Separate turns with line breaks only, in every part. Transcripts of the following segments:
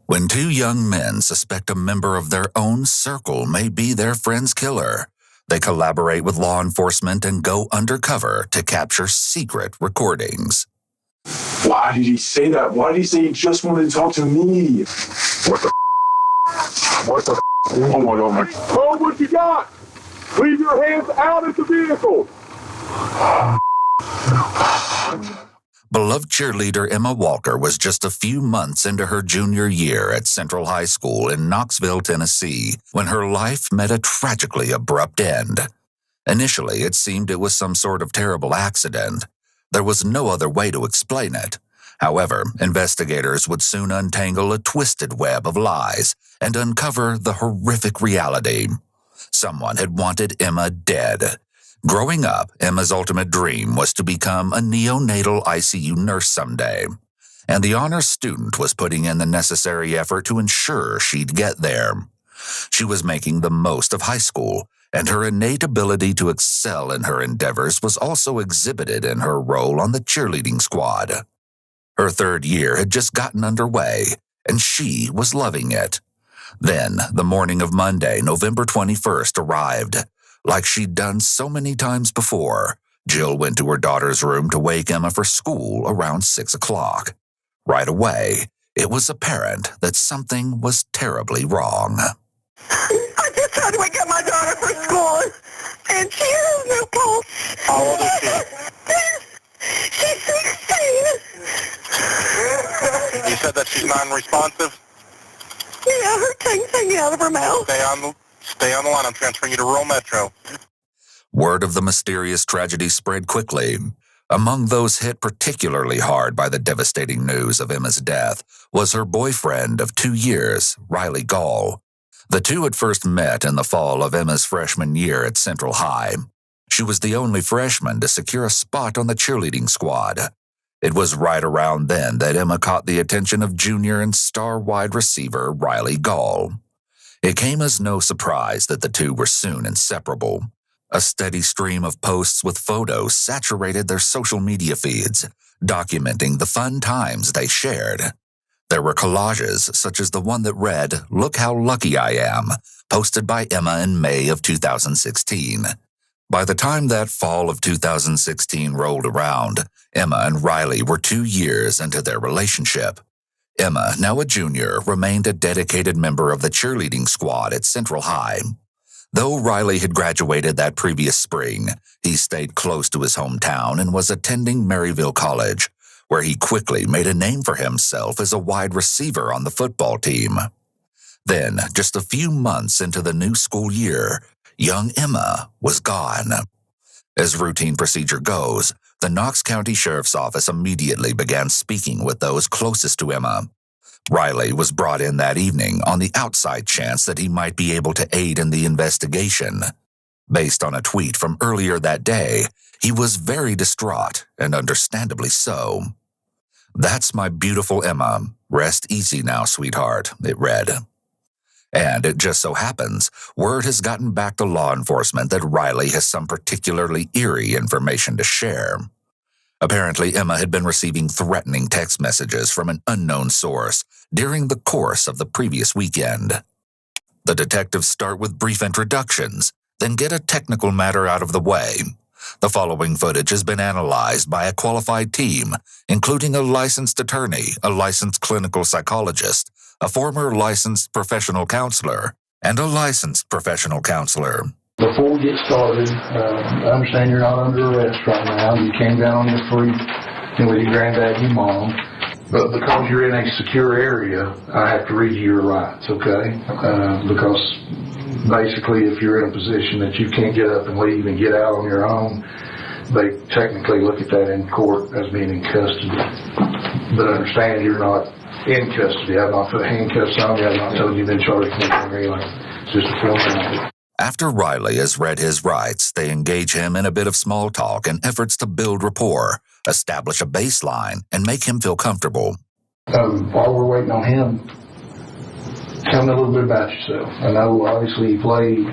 When two young men suspect a member of their own circle may be their friend's killer, they collaborate with law enforcement and go undercover to capture secret recordings.
Why did he say that? Why did he say he just wanted to talk to me? What the What the Oh my God. Oh, what you got? Leave your hands out of the vehicle.
Beloved cheerleader Emma Walker was just a few months into her junior year at Central High School in Knoxville, Tennessee, when her life met a tragically abrupt end. Initially, it seemed it was some sort of terrible accident. There was no other way to explain it. However, investigators would soon untangle a twisted web of lies and uncover the horrific reality. Someone had wanted Emma dead. Growing up, Emma's ultimate dream was to become a neonatal ICU nurse someday, and the honors student was putting in the necessary effort to ensure she'd get there. She was making the most of high school, and her innate ability to excel in her endeavors was also exhibited in her role on the cheerleading squad. Her third year had just gotten underway, and she was loving it. Then, the morning of Monday, November 21st, arrived. Like she'd done so many times before, Jill went to her daughter's room to wake Emma for school around 6 o'clock. Right away, it was apparent that something was terribly wrong.
I just tried to wake up my daughter for school, and she has no pulse.
How old is she?
She's 16.
You said that she's non-responsive?
Yeah, her tongue's hanging out of her mouth.
Stay on the line. I'm transferring you to rural Metro.
Word of the mysterious tragedy spread quickly. Among those hit particularly hard by the devastating news of Emma's death was her boyfriend of 2 years, Riley Gaul. The two had first met in the fall of Emma's freshman year at Central High. She was the only freshman to secure a spot on the cheerleading squad. It was right around then that Emma caught the attention of junior and star wide receiver Riley Gaul. It came as no surprise that the two were soon inseparable. A steady stream of posts with photos saturated their social media feeds, documenting the fun times they shared. There were collages such as the one that read, "Look how lucky I am," posted by Emma in May of 2016. By the time that fall of 2016 rolled around, Emma and Riley were 2 years into their relationship. Emma, now a junior, remained a dedicated member of the cheerleading squad at Central High. Though Riley had graduated that previous spring, he stayed close to his hometown and was attending Maryville College, where he quickly made a name for himself as a wide receiver on the football team. Then, just a few months into the new school year, young Emma was gone. As routine procedure goes, the Knox County Sheriff's Office immediately began speaking with those closest to Emma. Riley was brought in that evening on the outside chance that he might be able to aid in the investigation. Based on a tweet from earlier that day, he was very distraught, and understandably so. "That's my beautiful Emma. Rest easy now, sweetheart," it read. And it just so happens, word has gotten back to law enforcement that Riley has some particularly eerie information to share. Apparently, Emma had been receiving threatening text messages from an unknown source during the course of the previous weekend. The detectives start with brief introductions, then get a technical matter out of the way. The following footage has been analyzed by a qualified team, including a licensed attorney, a licensed clinical psychologist, a former licensed professional counselor, and a licensed professional counselor.
Before we get started, I understand you're not under arrest right now. You came down on your feet with your granddad and your mom. But because you're in a secure area, I have to read you your rights, okay? Because basically if you're in a position that you can't get up and leave and get out on your own, they technically look at that in court as being in custody. But understand you're not in custody. I've not put handcuffs on you. I've not told you you've been charged with anything or anything. It's just a formality.
After Riley has read his rights, they engage him in a bit of small talk and efforts to build rapport, establish a baseline, and make him feel comfortable.
While we're waiting on him, tell me a little bit about yourself. I know obviously you played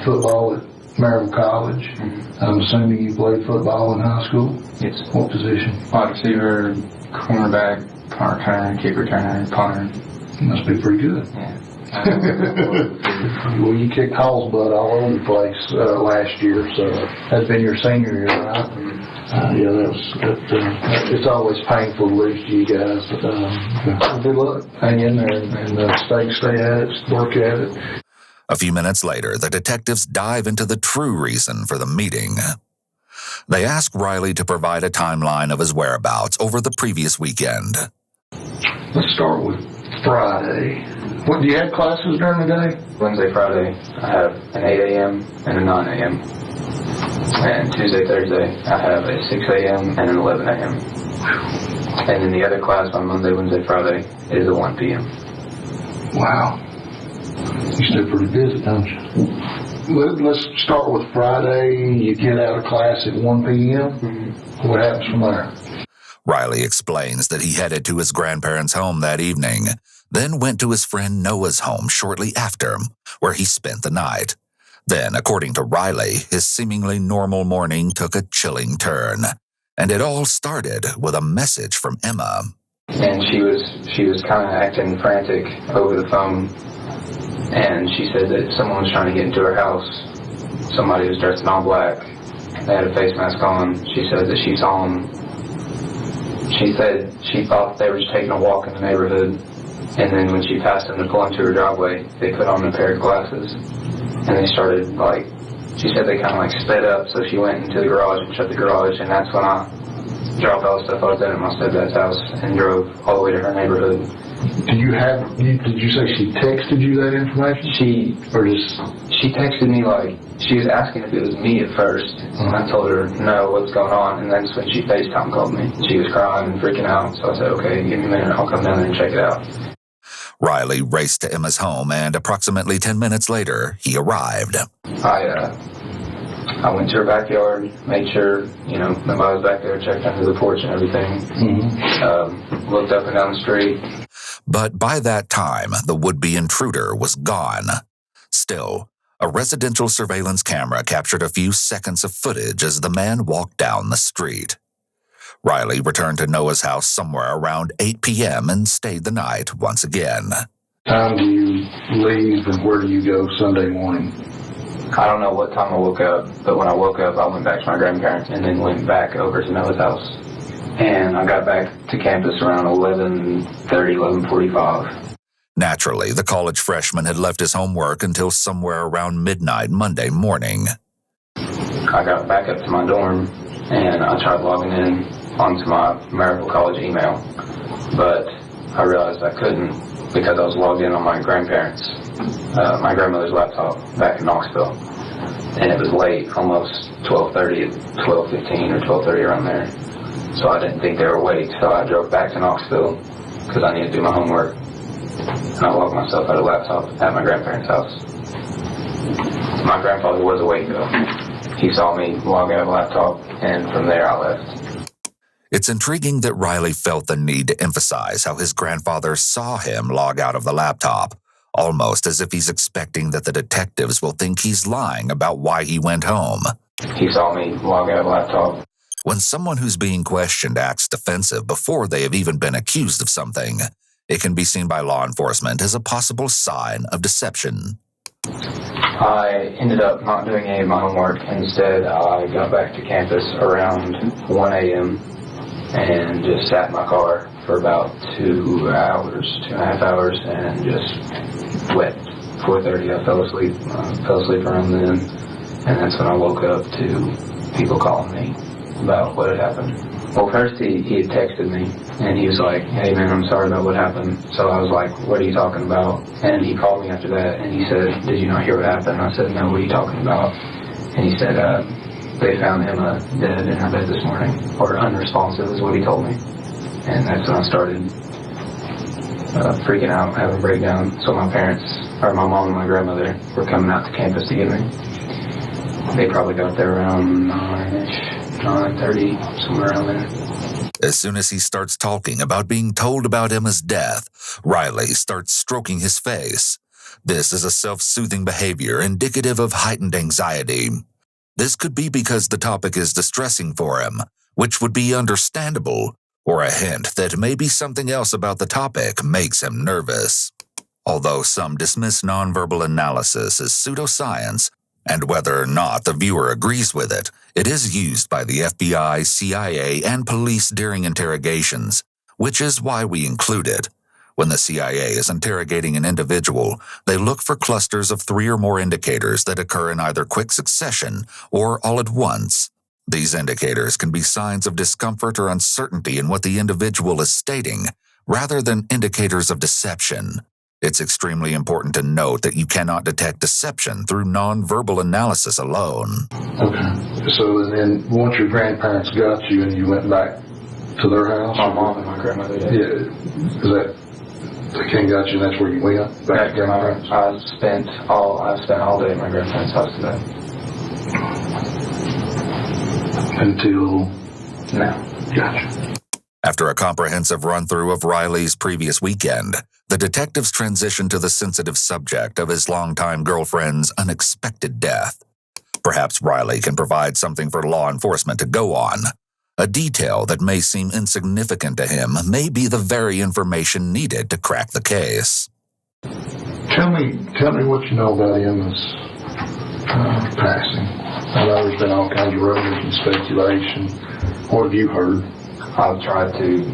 football at Maryville College. Mm-hmm. I'm assuming you played football in high school?
Yes.
What position?
Wide receiver, cornerback, punt returner, kick returner, punter.
Must be pretty good.
Yeah.
Well, you kicked Hall's butt all over the place last year, so that's been your senior year, right? Yeah, it's always painful to lose to you guys. Good luck. Hang in there and stay at it, work at it.
A few minutes later, the detectives dive into the true reason for the meeting. They ask Riley to provide a timeline of his whereabouts over the previous weekend.
Let's start with Friday. What, do you have classes during the day?
Wednesday, Friday, I have an 8 a.m. and a 9 a.m. And Tuesday, Thursday, I have a 6 a.m. and an 11 a.m. And then the other class on Monday, Wednesday, Friday is a 1 p.m.
Wow. You stay pretty busy, don't you? Let's start with Friday. You get out of class at 1 p.m. Mm-hmm. What happens from there?
Riley explains that he headed to his grandparents' home that evening, then went to his friend Noah's home shortly after, where he spent the night. Then, according to Riley, his seemingly normal morning took a chilling turn, and it all started with a message from Emma.
And she was kind of acting frantic over the phone, and she said that someone was trying to get into her house. Somebody was dressed in all black. They had a face mask on. She said that she saw them. She said she thought they were just taking a walk in the neighborhood, and then when she passed them to pull into her driveway, they put on a pair of glasses, and they started, she said they kind of sped up, so she went into the garage and shut the garage, and that's when I dropped all the stuff I was in at my stepdad's house and drove all the way to her neighborhood.
Did you say she texted you that information?
She texted me she was asking if it was me at first, and I told her no, what's going on, and that's when she FaceTime called me. She was crying and freaking out, so I said, okay, give me a minute, I'll come down there and check it out.
Riley raced to Emma's home, and approximately 10 minutes later, he arrived.
I went to her backyard, made sure, nobody was back there, checked under the porch and everything. Mm-hmm. Looked up and down the street.
But by that time, the would-be intruder was gone. Still, a residential surveillance camera captured a few seconds of footage as the man walked down the street. Riley returned to Noah's house somewhere around 8 p.m. and stayed the night once again.
Time do you leave and where do you go Sunday morning?
I don't know what time I woke up, but when I woke up, I went back to my grandparents and then went back over to Noah's house. And I got back to campus around 11:30, 11:45.
Naturally, the college freshman had left his homework until somewhere around midnight Monday morning.
I got back up to my dorm, and I tried logging in onto my Maryville College email, but I realized I couldn't because I was logged in on my my grandmother's laptop back in Knoxville, and it was late, almost 12:30, 12:15 or 12:30 around there, so I didn't think they were awake, so I drove back to Knoxville because I needed to do my homework, and I logged myself out of the laptop at my grandparents' house. My grandfather was awake though. He saw me log out of the laptop, and from there I left.
It's intriguing that Riley felt the need to emphasize how his grandfather saw him log out of the laptop, almost as if he's expecting that the detectives will think he's lying about why he went home.
He saw me log out of the laptop.
When someone who's being questioned acts defensive before they have even been accused of something, it can be seen by law enforcement as a possible sign of deception.
I ended up not doing any of my homework. Instead, I got back to campus around 1 a.m. and just sat in my car for about 2.5 hours, and just slept. 4:30, I fell asleep around then, and that's when I woke up to people calling me about what had happened. Well, first he had texted me, and he was like, hey man, I'm sorry about what happened. So I was like, what are you talking about? And he called me after that, and he said, did you not hear what happened? I said, no, what are you talking about? And he said, they found Emma dead in her bed this morning, or unresponsive is what he told me. And that's when I started freaking out, having a breakdown. So my parents, or my mom and my grandmother, were coming out to campus to get me. They probably got there around 9:30, somewhere around there.
As soon as he starts talking about being told about Emma's death, Riley starts stroking his face. This is a self-soothing behavior indicative of heightened anxiety. This could be because the topic is distressing for him, which would be understandable, or a hint that maybe something else about the topic makes him nervous. Although some dismiss nonverbal analysis as pseudoscience, and whether or not the viewer agrees with it, it is used by the FBI, CIA, and police during interrogations, which is why we include it. When the CIA is interrogating an individual, they look for clusters of 3 or more indicators that occur in either quick succession or all at once. These indicators can be signs of discomfort or uncertainty in what the individual is stating, rather than indicators of deception. It's extremely important to note that you cannot detect deception through nonverbal analysis alone.
Okay. So then once your grandparents got you and you went back to their house?
My mom and my grandmother did.
Yeah. Is that, they came got you and that's where you went? Back to grandparents?
I spent all day at my grandparents' house today.
Until?
No.
Gotcha.
After a comprehensive run-through of Riley's previous weekend, the detectives transitioned to the sensitive subject of his longtime girlfriend's unexpected death. Perhaps Riley can provide something for law enforcement to go on. A detail that may seem insignificant to him may be the very information needed to crack the case.
Tell me what you know about Emma's passing. I know there's been all kinds of rumors and speculation. What have you heard?
I've tried to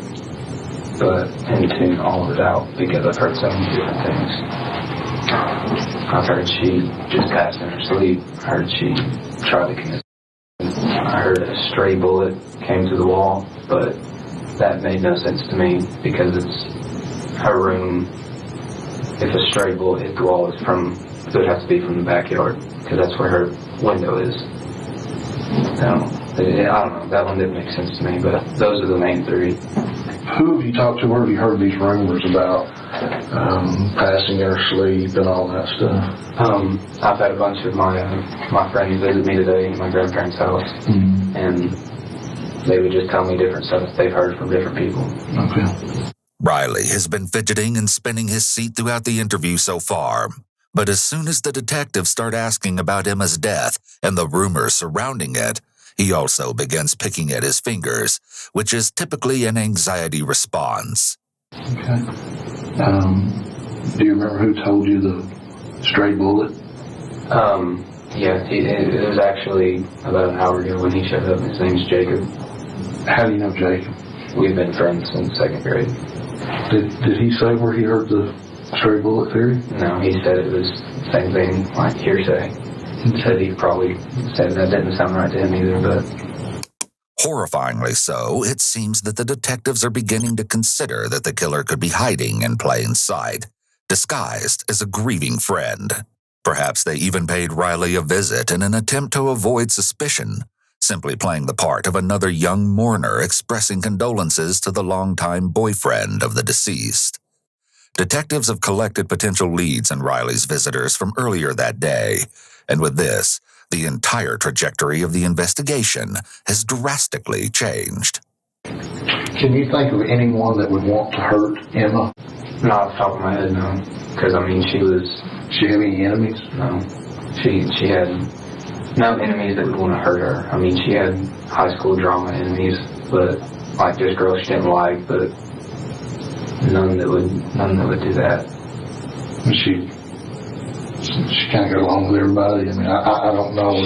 put into all of it out because I've heard so many different things. I've heard she just passed in her sleep. I heard she tried to commit. I heard a stray bullet came through the wall, but that made no sense to me because it's her room. If a stray bullet hit the wall, it would have to be from the backyard because that's where her window is. I don't know, that one didn't make sense to me, but those are the main 3.
Who have you talked to? Where have you heard these rumors about passing in her sleep and all that stuff?
I've had a bunch of my friends visit me today at my grandparents' house, and they would just tell me different stuff they've heard from different people.
Okay.
Riley has been fidgeting and spinning his seat throughout the interview so far. But as soon as the detectives start asking about Emma's death and the rumors surrounding it, he also begins picking at his fingers, which is typically an anxiety response.
Okay. Do you remember who told you the stray bullet?
Yeah, it was actually about an hour ago when he showed up. His name's Jacob.
How do you know Jacob?
We've been friends since 2nd grade.
Did he say where he heard the stray bullet theory?
No, he said it was the same thing, like hearsay. He said he probably said that didn't sound right to him either, but...
Horrifyingly so, it seems that the detectives are beginning to consider that the killer could be hiding in plain sight, disguised as a grieving friend. Perhaps they even paid Riley a visit in an attempt to avoid suspicion, simply playing the part of another young mourner expressing condolences to the longtime boyfriend of the deceased. Detectives have collected potential leads in Riley's visitors from earlier that day, and with this, the entire trajectory of the investigation has drastically changed.
Can you think of anyone that would want to hurt Emma?
Not off the top of my head, no. Because, I mean,
She had any enemies?
No. She had no enemies that would want to hurt her. I mean, she had high school drama enemies, but, like, just girls she didn't like, but none that would do that.
She kind of got along with everybody. I mean, I don't know.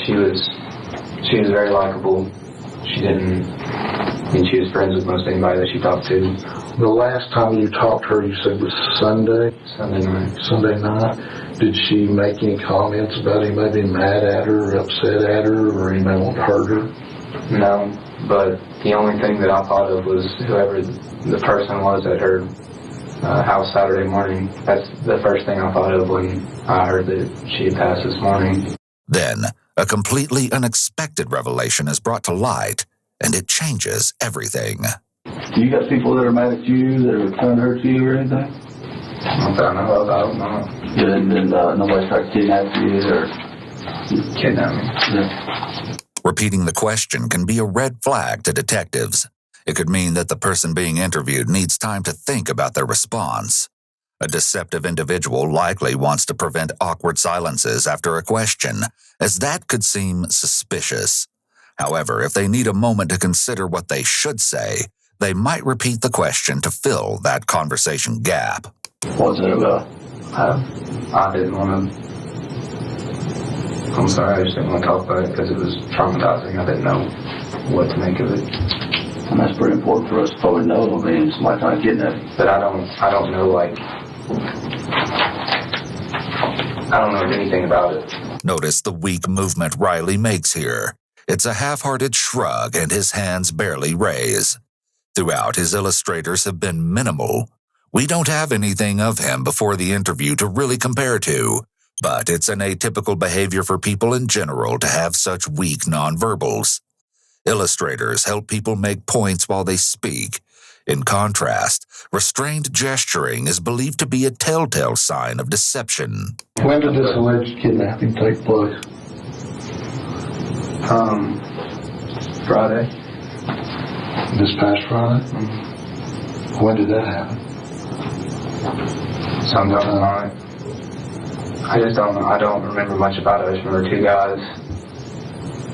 She was very likable. She was friends with most anybody that she talked to.
The last time you talked to her, you said was Sunday night. Sunday night. Did she make any comments about anybody being mad at her or upset at her or anybody wanting to hurt her?
No, but the only thing that I thought of was whoever the person was at her house Saturday morning. That's the first thing I thought of when I heard that she had passed this morning.
Then, a completely unexpected revelation is brought to light, and it changes everything.
You got people that are mad at you, that are trying to hurt you or anything?
I don't know. I don't know.
And nobody tried to kidnap you or
Kidnap me.
Yeah.
Repeating the question can be a red flag to detectives. It could mean that the person being interviewed needs time to think about their response. A deceptive individual likely wants to prevent awkward silences after a question, as that could seem suspicious. However, if they need a moment to consider what they should say, they might repeat the question to fill that conversation gap.
What's it about?
I didn't want to. I'm sorry, I just didn't want to talk about it because it was traumatizing. I didn't know what to make of it.
And that's pretty important for us to probably know. I mean, somebody trying to kidnap you.
But I don't know, like, I don't know anything about it.
Notice the weak movement Riley makes here. It's a half-hearted shrug and his hands barely raise. Throughout, his illustrators have been minimal. We don't have anything of him before the interview to really compare to, but it's an atypical behavior for people in general to have such weak nonverbals. Illustrators help people make points while they speak. In contrast, restrained gesturing is believed to be a telltale sign of deception.
When did this alleged kidnapping take place?
Friday.
This past Friday?
Mm-hmm.
When did that happen?
Sometime tonight. I just don't know. I don't remember much about it. I just remember two guys.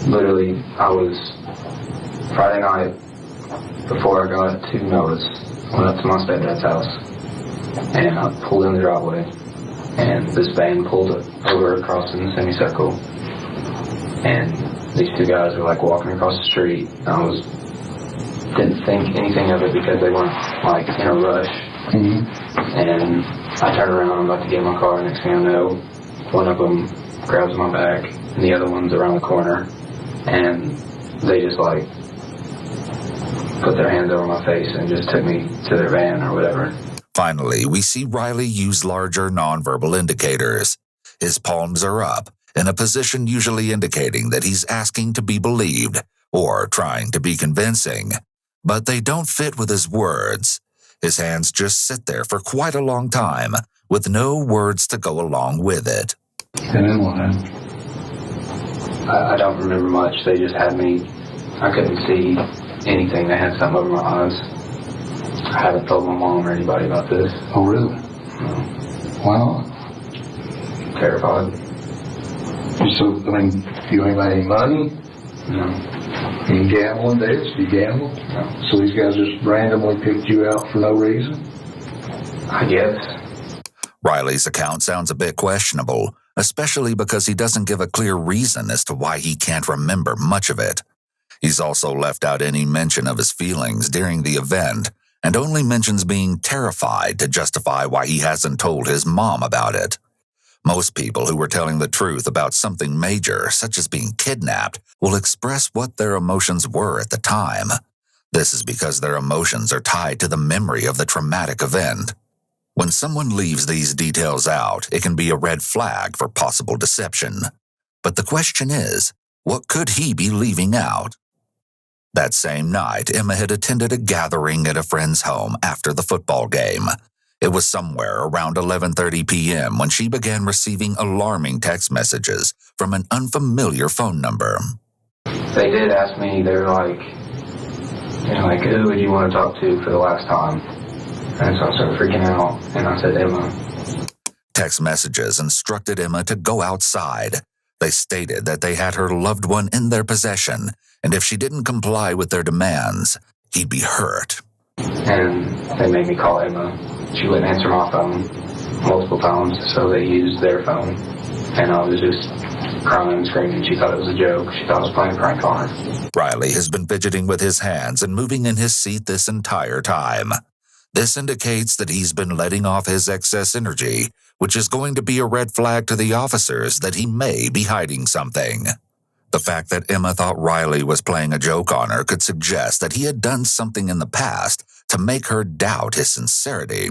Literally, I was Friday night before I got to Noah's. Went up to my stepdad's house, and I pulled in the driveway, and this van pulled over across in the semicircle, and these two guys were like walking across the street. Didn't think anything of it because they weren't like in a rush.
Mm-hmm.
And I turned around, I'm about to get in my car, next thing I know, one of them grabs my back, and the other one's around the corner, and they just like put their hands over my face and just took me to their van or whatever.
Finally, we see Riley use larger nonverbal indicators. His palms are up, in a position usually indicating that he's asking to be believed or trying to be convincing. But they don't fit with his words. His hands just sit there for quite a long time, with no words to go along with it.
And then what happened?
I don't remember much. They just had me, I couldn't see anything. They had something over my eyes. I haven't told my mom or anybody about this.
Oh, really?
No.
Why not?
Terrified.
So, I mean, you ain't got any money?
No.
You gambling days? You gamble?
No.
So these guys just randomly picked you out for no reason?
I guess.
Riley's account sounds a bit questionable, especially because he doesn't give a clear reason as to why he can't remember much of it. He's also left out any mention of his feelings during the event, and only mentions being terrified to justify why he hasn't told his mom about it. Most people who were telling the truth about something major, such as being kidnapped, will express what their emotions were at the time. This is because their emotions are tied to the memory of the traumatic event. When someone leaves these details out, it can be a red flag for possible deception. But the question is, what could he be leaving out? That same night, Emma had attended a gathering at a friend's home after the football game. It was somewhere around 11:30 p.m. when she began receiving alarming text messages from an unfamiliar phone number.
They did ask me, they were like, who would you want to talk to for the last time? And so I started freaking out, and I said, Emma.
Text messages instructed Emma to go outside. They stated that they had her loved one in their possession, and if she didn't comply with their demands, he'd be hurt.
And they made me call Emma. She wouldn't answer my phone multiple times, so they used their phone. And I was just crying and screaming. She thought it was a joke. She thought I was playing a prank on her.
Riley has been fidgeting with his hands and moving in his seat this entire time. This indicates that he's been letting off his excess energy, which is going to be a red flag to the officers that he may be hiding something. The fact that Emma thought Riley was playing a joke on her could suggest that he had done something in the past to make her doubt his sincerity.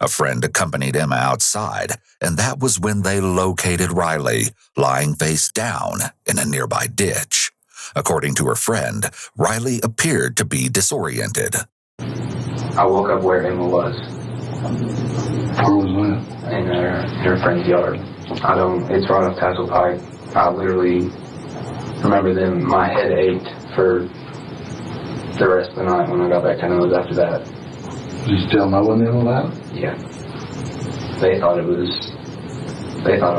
A friend accompanied Emma outside, and that was when they located Riley, lying face down in a nearby ditch. According to her friend, Riley appeared to be disoriented.
I woke up where Emma was.
Where was that?
In her friend's yard. It's right off Tassel Pike. I literally remember my head ached for the rest of the night when I got back to Noah's after that.
Did you still know when they were about it?
Yeah. They thought I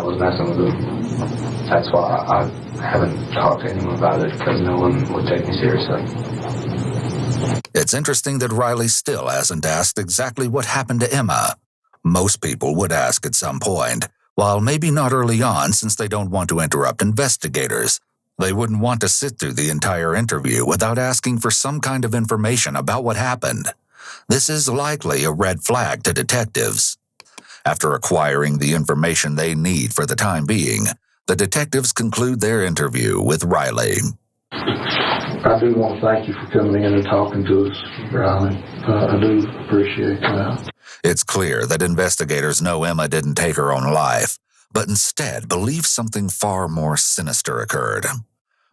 was messing with them. That's why I haven't talked to anyone about it, because no one would take me seriously.
It's interesting that Riley still hasn't asked exactly what happened to Emma. Most people would ask at some point, while maybe not early on since they don't want to interrupt investigators. They wouldn't want to sit through the entire interview without asking for some kind of information about what happened. This is likely a red flag to detectives. After acquiring the information they need for the time being, the detectives conclude their interview with Riley.
I do want to thank you for coming in and talking to us, Riley. I do appreciate that.
It's clear that investigators know Emma didn't take her own life, but instead believe something far more sinister occurred.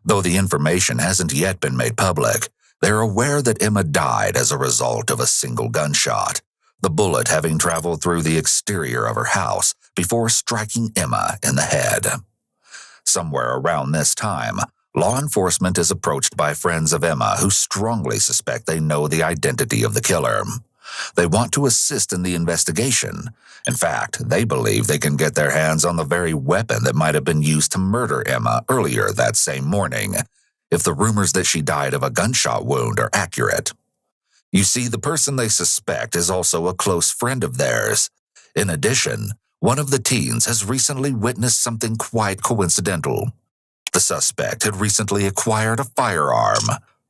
Though the information hasn't yet been made public, they're aware that Emma died as a result of a single gunshot, the bullet having traveled through the exterior of her house before striking Emma in the head. Somewhere around this time, law enforcement is approached by friends of Emma who strongly suspect they know the identity of the killer. They want to assist in the investigation. In fact, they believe they can get their hands on the very weapon that might have been used to murder Emma earlier that same morning, if the rumors that she died of a gunshot wound are accurate. You see, the person they suspect is also a close friend of theirs. In addition, one of the teens has recently witnessed something quite coincidental. The suspect had recently acquired a firearm.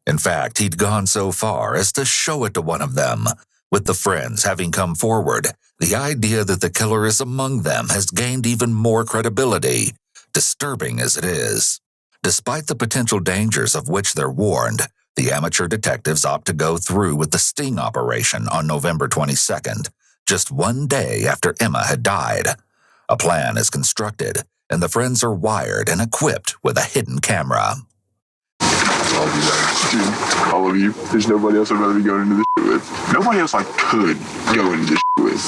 In fact, he'd gone so far as to show it to one of them. With the friends having come forward, the idea that the killer is among them has gained even more credibility, disturbing as it is. Despite the potential dangers of which they're warned, the amateur detectives opt to go through with the sting operation on November 22nd, just one day after Emma had died. A plan is constructed, and the friends are wired and equipped with a hidden camera.
I'll be there. Dude, all of you. There's nobody else I'd rather be going into this shit with. Nobody else I could go into this shit with.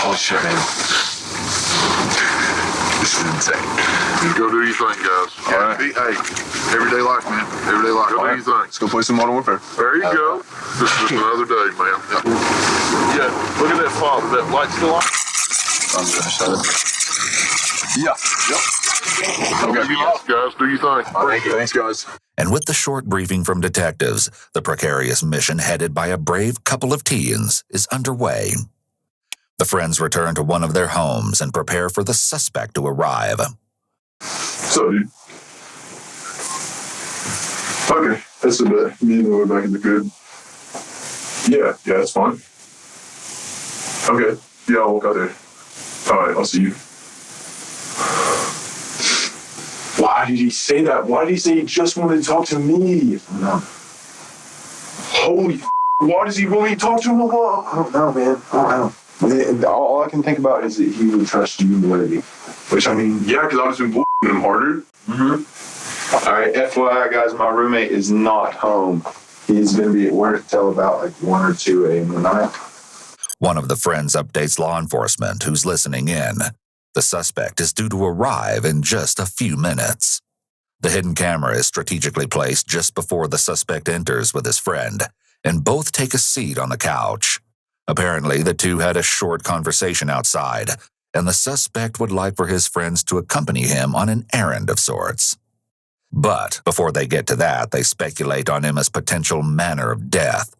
Oh shit, man. This is insane.
Go do your thing, guys. All right.
Hey, everyday life, man. Everyday life. Go do your thing.
Let's go play some Modern Warfare.
There you go. This is just another day, man.
Yeah, look at that fog. That light still on?
I'm gonna shut it.
Yeah. Yep.
Okay, guys, do your thing.
Thank you. Thanks, guys.
And with the short briefing from detectives, the precarious mission headed by a brave couple of teens is underway. The friends return to one of their homes and prepare for the suspect to arrive.
So, dude. Okay, that's a bit. Me and the way back in the crib. Yeah, that's fine. Okay, yeah, I'll walk out there. Alright, I'll see you. Why did he say that? Why did he say he just wanted to talk to me? No. Holy f***, why does he want me to talk to him about?
I don't know, man. I don't know. All I can think about is that he would trust you more than me.
Which, I mean, yeah, because I've just been bullshitting him harder.
Mm-hmm. All right, FYI, guys, my roommate is not home. He's going to be at work till about like 1 or 2 a.m. tonight.
One of the friends updates law enforcement who's listening in. The suspect is due to arrive in just a few minutes. The hidden camera is strategically placed just before the suspect enters with his friend, and both take a seat on the couch. Apparently, the two had a short conversation outside, and the suspect would like for his friends to accompany him on an errand of sorts. But before they get to that, they speculate on Emma's potential manner of death.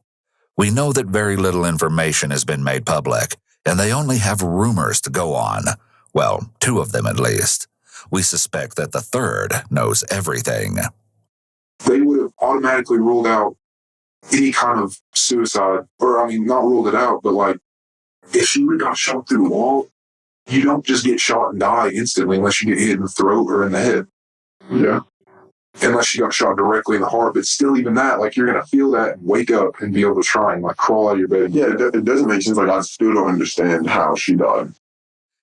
We know that very little information has been made public, and they only have rumors to go on. Well, 2 of them at least. We suspect that the third knows everything.
They would have automatically ruled out any kind of suicide, or I mean, not ruled it out, but like, if she would have got shot through the wall, you don't just get shot and die instantly unless you get hit in the throat or in the head.
Yeah.
Unless you got shot directly in the heart, but still even that, like, you're going to feel that and wake up and be able to try and like crawl out of your bed.
Yeah, it doesn't make sense. Like, I still don't understand how she died.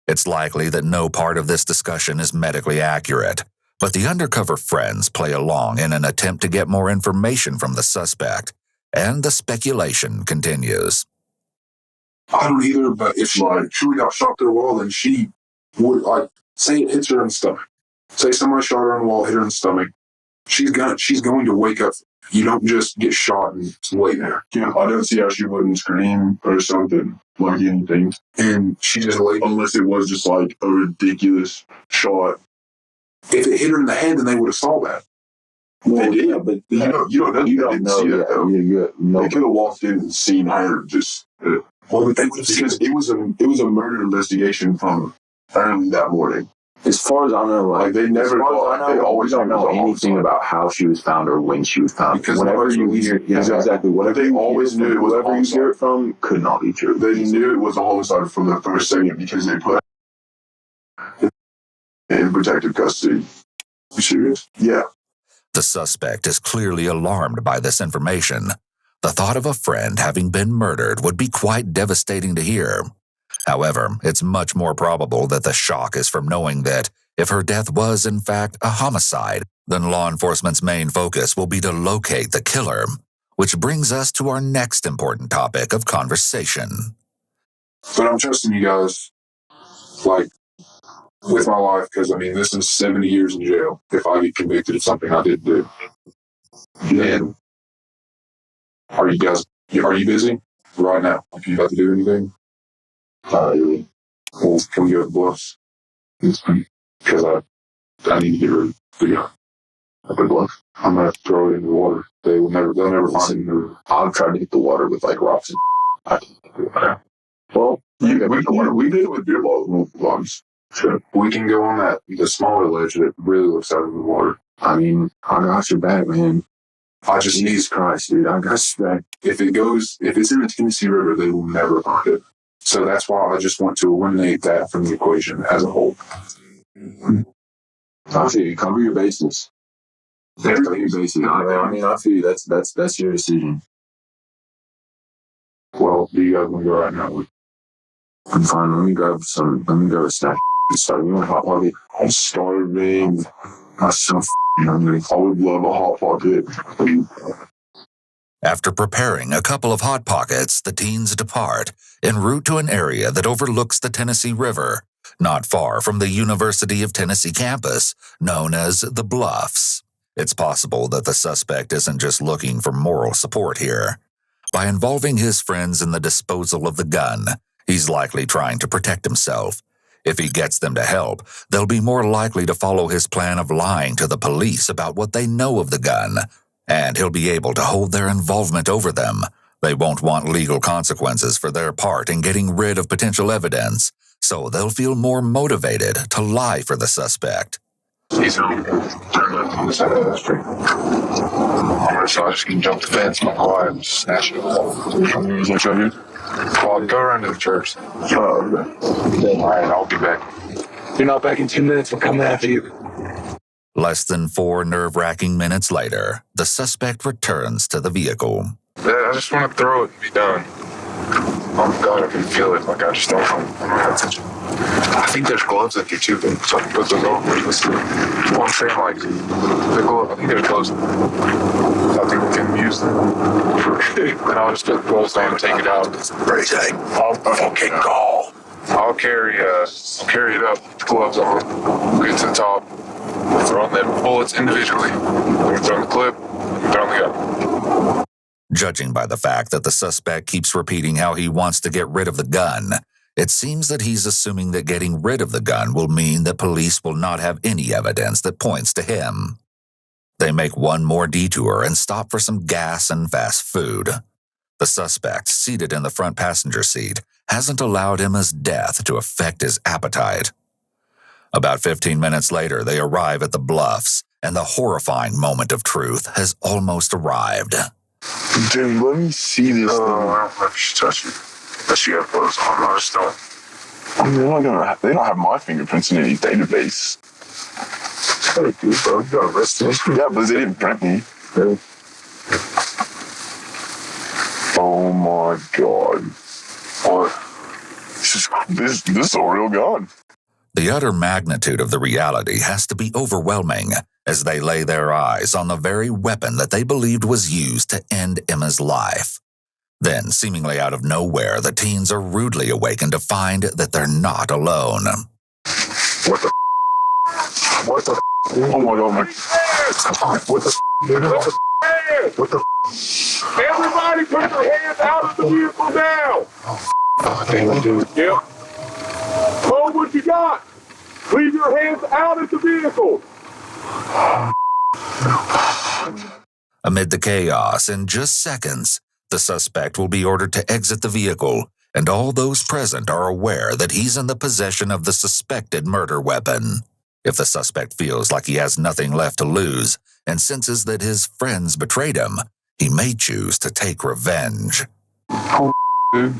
It's likely that no part of this discussion is medically accurate, but the undercover friends play along in an attempt to get more information from the suspect, and the speculation continues.
I don't either, but if she like truly got shot through the wall, then she would, like, say it hits her in the stomach. Say somebody shot her on the wall, hit her in the stomach. She's going to wake up. You don't just get shot and lay there.
Yeah, I don't see how she wouldn't scream or something, like anything.
And she just laid.
Unless it was just like a ridiculous shot.
If it hit her in the head, then they would have saw that. They did, but you don't know.
You don't know.
See that, though. They could have walked in and seen her just. Well, they would have seen it. It was a murder investigation from early that morning.
As far as I know,
Like they never. They always
don't know anything about how she was found or when she was found.
Because
whenever you hear, exactly. Whatever
they always knew it was
whoever you hear it from could not be true.
They knew it was a homicide from the first second because they put in protective custody. You serious? Yeah.
The suspect is clearly alarmed by this information. The thought of a friend having been murdered would be quite devastating to hear. However, it's much more probable that the shock is from knowing that if her death was in fact a homicide, then law enforcement's main focus will be to locate the killer, which brings us to our next important topic of conversation.
But I'm trusting you guys, like, with my life, because, I mean, this is 70 years in jail if I get convicted of something I didn't do. And are you busy right now? Like, you about to do anything? Well, can we go to the bluffs? Because I need to get rid of the gun. At the bluff. I'm going to throw it into the water. They'll never find me.
I'll try to hit the water with like rocks.
Well, we did it with beer bottles. Sure. We can go on the smaller ledge that really looks out of the water.
I mean, I got your back, man. Jesus Christ, dude, I got your back.
If it's in the Tennessee River, they will never find it. So that's why I just want to eliminate that from the equation as a whole.
I feel you. Cover your bases. Cover your bases. I mean, I feel you. That's your decision.
Well, do you guys want to go right now?
I'm fine. Let me grab a snack. You want a hot pocket?
I'm starving.
I'm so hungry.
I would love a hot pocket.
After preparing a couple of Hot Pockets, the teens depart, en route to an area that overlooks the Tennessee River, not far from the University of Tennessee campus, known as the Bluffs. It's possible that the suspect isn't just looking for moral support here. By involving his friends in the disposal of the gun, he's likely trying to protect himself. If he gets them to help, they'll be more likely to follow his plan of lying to the police about what they know of the gun, and he'll be able to hold their involvement over them. They won't want legal consequences for their part in getting rid of potential evidence, so they'll feel more motivated to lie for the suspect.
He's home. Turn left on the side of the street. So I just can jump the fence, my car, and snatch it. Is that right here? Well, go around to the church. All right, I'll be back. You're not back in 2 minutes. We're coming after you.
Less than 4 nerve-wracking minutes later, the suspect returns to the vehicle.
I just want to throw it and be done. Oh, God, I can feel it. Like, I just don't have attention. I think there's gloves up here, too, so I can put those on. Well, I'm saying, like, the glove, I think they're close. I think we can use them. Then I'll just put the gloves on and take it out.
Crazy.
I'll fucking Gaul. I'll carry it up, the gloves on. We'll get to the top. We'll throw in the bullets individually. We'll throw in the clip. We'll throw in the gun.
Judging by the fact that the suspect keeps repeating how he wants to get rid of the gun, it seems that he's assuming that getting rid of the gun will mean that police will not have any evidence that points to him. They make one more detour and stop for some gas and fast food. The suspect, seated in the front passenger seat, hasn't allowed Emma's death to affect his appetite. About 15 minutes later, they arrive at the Bluffs, and the horrifying moment of truth has almost arrived.
Dude, let me see this thing. I don't know if you should touch it. Unless you have clothes on, I just don't. I mean, they don't have my fingerprints in any database. Hey, dude, bro, you got arrested. Yeah, but they didn't print me. Really? Oh my God. What? This is a real gun.
The utter magnitude of the reality has to be overwhelming as they lay their eyes on the very weapon that they believed was used to end Emma's life. Then, seemingly out of nowhere, the teens are rudely awakened to find that they're not alone.
What the? What the? Oh my God, man. What the? What the? Everybody put your hands out of the vehicle now! Oh, damn it, dude. Yep. Hold what you got. Leave your hands out of the vehicle.
Amid the chaos, in just seconds, the suspect will be ordered to exit the vehicle, and all those present are aware that he's in the possession of the suspected murder weapon. If the suspect feels like he has nothing left to lose and senses that his friends betrayed him, he may choose to take revenge.
Oh, dude.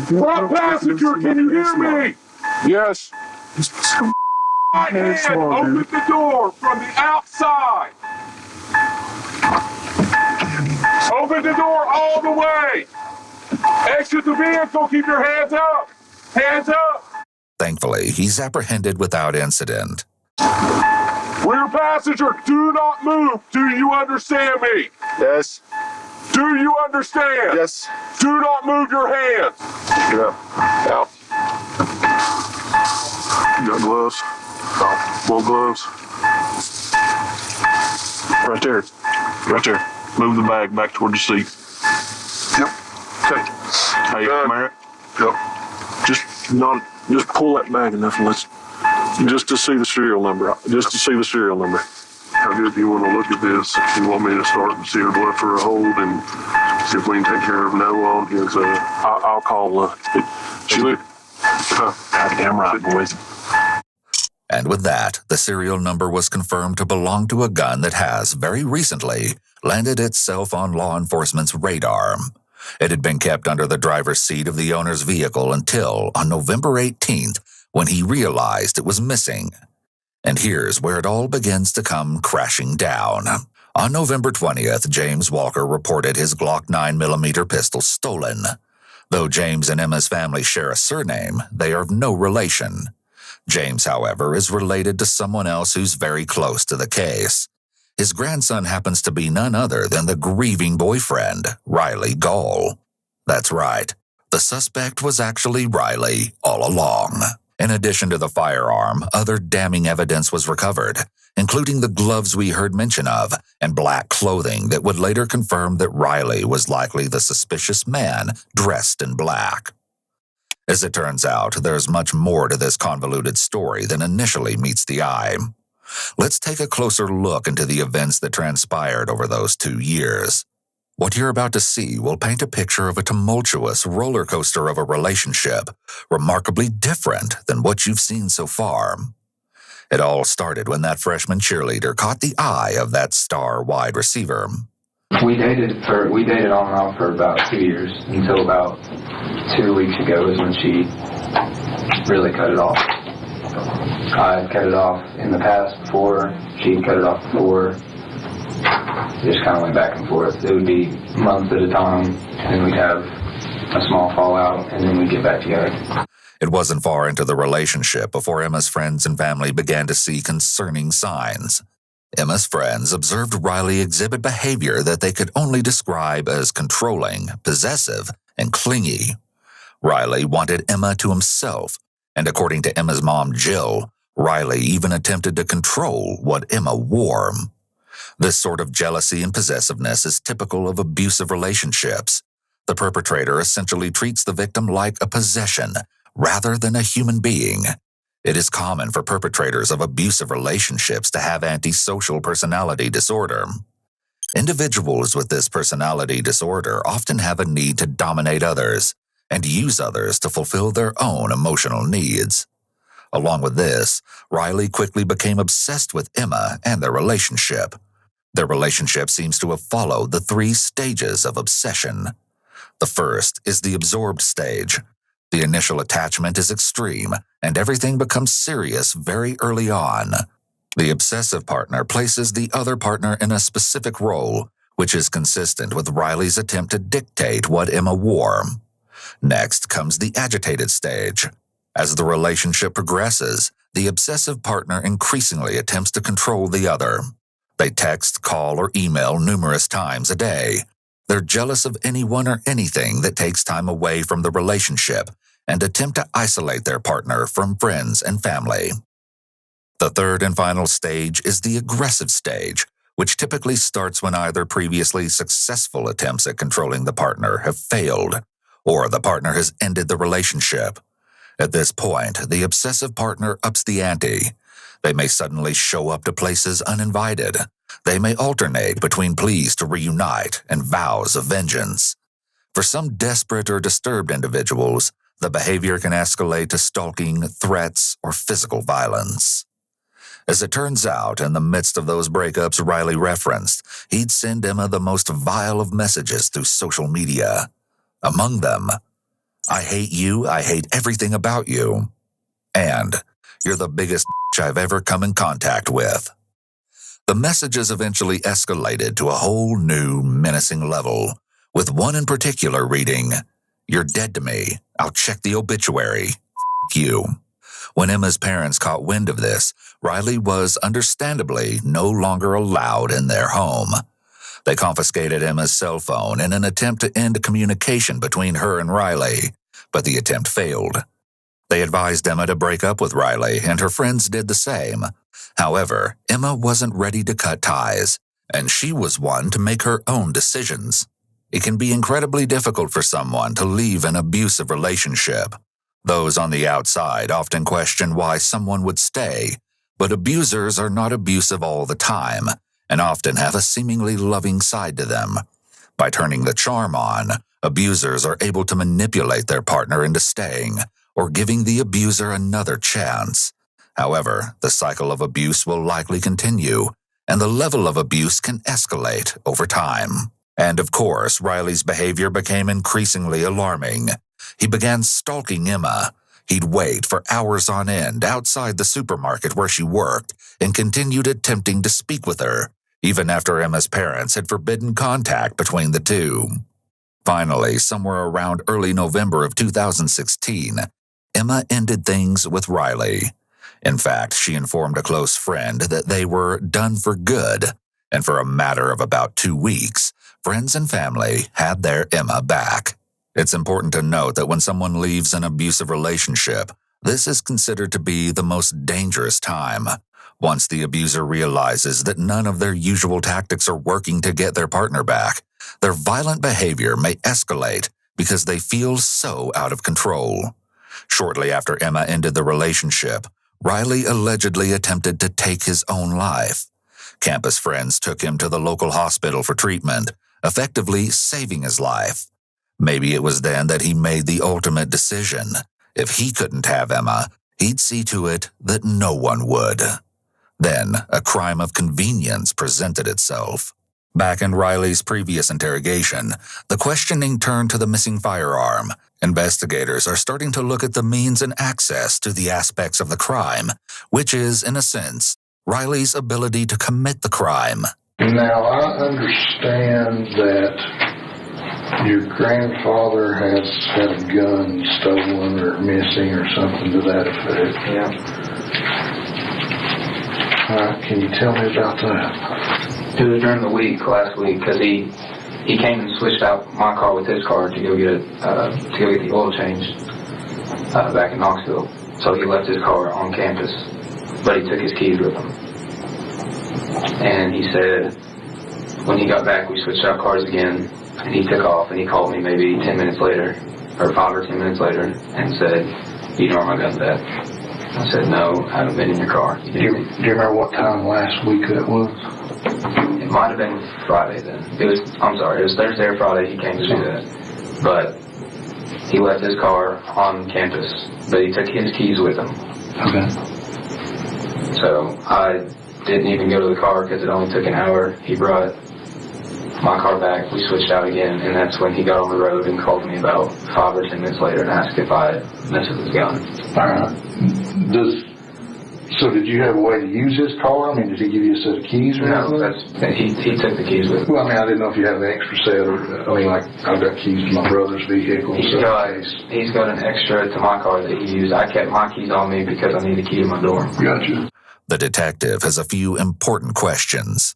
Front passenger, can you hear me? Yes. Right hand, open the door from the outside. Open the door all the way. Exit the vehicle, keep your hands up. Hands up.
Thankfully, he's apprehended without incident.
Rear passenger, do not move. Do you understand me?
Yes.
Do you understand?
Yes.
Do not move your hands.
Get up.
Out.
You got gloves? More gloves? Right there. Right there. Move the bag back toward the seat.
Yep.
Okay. Hey, Merritt.
Yep.
Just pull that bag enough and just to see the serial number. Just to see the serial number.
How good do you want to look at this? You want me to start and see her left for a hold and see if we can take care of no on his,
I'll call, she look. Goddamn right, boys.
And with that, the serial number was confirmed to belong to a gun that has, very recently, landed itself on law enforcement's radar. It had been kept under the driver's seat of the owner's vehicle until, on November 18th, when he realized it was missing. And here's where it all begins to come crashing down. On November 20th, James Walker reported his Glock 9mm pistol stolen. Though James and Emma's family share a surname, they are of no relation. James, however, is related to someone else who's very close to the case. His grandson happens to be none other than the grieving boyfriend, Riley Gaul. That's right, the suspect was actually Riley all along. In addition to the firearm, other damning evidence was recovered, including the gloves we heard mention of and black clothing that would later confirm that Riley was likely the suspicious man dressed in black. As it turns out, there's much more to this convoluted story than initially meets the eye. Let's take a closer look into the events that transpired over those 2 years. What you're about to see will paint a picture of a tumultuous roller coaster of a relationship, remarkably different than what you've seen so far. It all started when that freshman cheerleader caught the eye of that star wide receiver.
We dated on and off for about 2 years until about 2 weeks ago is when she really cut it off. I cut it off in the past before, she cut it off before. Just kind of went back and forth. It would be months at a time, and then we'd have a small fallout, and then we'd get back together.
It wasn't far into the relationship before Emma's friends and family began to see concerning signs. Emma's friends observed Riley exhibit behavior that they could only describe as controlling, possessive, and clingy. Riley wanted Emma to himself, and according to Emma's mom, Jill, Riley even attempted to control what Emma wore. This sort of jealousy and possessiveness is typical of abusive relationships. The perpetrator essentially treats the victim like a possession, rather than a human being. It is common for perpetrators of abusive relationships to have antisocial personality disorder. Individuals with this personality disorder often have a need to dominate others and use others to fulfill their own emotional needs. Along with this, Riley quickly became obsessed with Emma and their relationship. Their relationship seems to have followed the 3 stages of obsession. The first is the absorbed stage. The initial attachment is extreme, and everything becomes serious very early on. The obsessive partner places the other partner in a specific role, which is consistent with Riley's attempt to dictate what Emma wore. Next comes the agitated stage. As the relationship progresses, the obsessive partner increasingly attempts to control the other. They text, call, or email numerous times a day. They're jealous of anyone or anything that takes time away from the relationship and attempt to isolate their partner from friends and family. The third and final stage is the aggressive stage, which typically starts when either previously successful attempts at controlling the partner have failed, or the partner has ended the relationship. At this point, the obsessive partner ups the ante. They may suddenly show up to places uninvited, They may alternate between pleas to reunite and vows of vengeance. For some desperate or disturbed individuals, the behavior can escalate to stalking, threats, or physical violence. As it turns out, in the midst of those breakups Riley referenced, he'd send Emma the most vile of messages through social media. Among them, "I hate you, I hate everything about you," and "You're the biggest bitch I've ever come in contact with." The messages eventually escalated to a whole new, menacing level, with one in particular reading, "You're dead to me. I'll check the obituary. F*** you." When Emma's parents caught wind of this, Riley was understandably no longer allowed in their home. They confiscated Emma's cell phone in an attempt to end communication between her and Riley, but the attempt failed. They advised Emma to break up with Riley, and her friends did the same. However, Emma wasn't ready to cut ties, and she was one to make her own decisions. It can be incredibly difficult for someone to leave an abusive relationship. Those on the outside often question why someone would stay, but abusers are not abusive all the time, and often have a seemingly loving side to them. By turning the charm on, abusers are able to manipulate their partner into staying, or giving the abuser another chance. However, the cycle of abuse will likely continue, and the level of abuse can escalate over time. And of course, Riley's behavior became increasingly alarming. He began stalking Emma. He'd wait for hours on end outside the supermarket where she worked and continued attempting to speak with her, even after Emma's parents had forbidden contact between the two. Finally, somewhere around early November of 2016, Emma ended things with Riley. In fact, she informed a close friend that they were done for good, and for a matter of about 2 weeks, friends and family had their Emma back. It's important to note that when someone leaves an abusive relationship, this is considered to be the most dangerous time. Once the abuser realizes that none of their usual tactics are working to get their partner back, their violent behavior may escalate because they feel so out of control. Shortly after Emma ended the relationship, Riley allegedly attempted to take his own life. Campus friends took him to the local hospital for treatment, effectively saving his life. Maybe it was then that he made the ultimate decision. If he couldn't have Emma, he'd see to it that no one would. Then, a crime of convenience presented itself. Back in Riley's previous interrogation, the questioning turned to the missing firearm. Investigators are starting to look at the means and access to the aspects of the crime, which is, in a sense, Riley's ability to commit the crime.
Now, I understand that your grandfather has had a gun stolen or missing or something to that effect.
Yeah.
Can you tell me about that?
It was during the week, last week, because he came and switched out my car with his car to go get the oil changed back in Knoxville. So he left his car on campus, but he took his keys with him. And he said when he got back, we switched out cars again, and he took off, and he called me maybe 10 minutes later, or 5 or 10 minutes later, and said, "You know where my gun's at?" I said, "No, I haven't been in your car."
Do you remember what time last week that was?
It might have been Friday then. It was Thursday or Friday he came to do that. But he left his car on campus, but he took his keys with him.
Okay.
So I didn't even go to the car because it only took an hour. He brought my car back, we switched out again, and that's when he got on the road and called me about 5 or 10 minutes later and asked if I messed with his gun.
Alright. So did you have a way to use his car? I mean, did he give you a set of keys or
anything? No, he took the keys with him.
Well, I mean, I didn't know if you had an extra set or, I mean, like, I've got keys to my brother's vehicle.
He's got an extra to my car that he used. I kept my keys on me because I need a key to my door.
Gotcha.
The detective has a few important questions.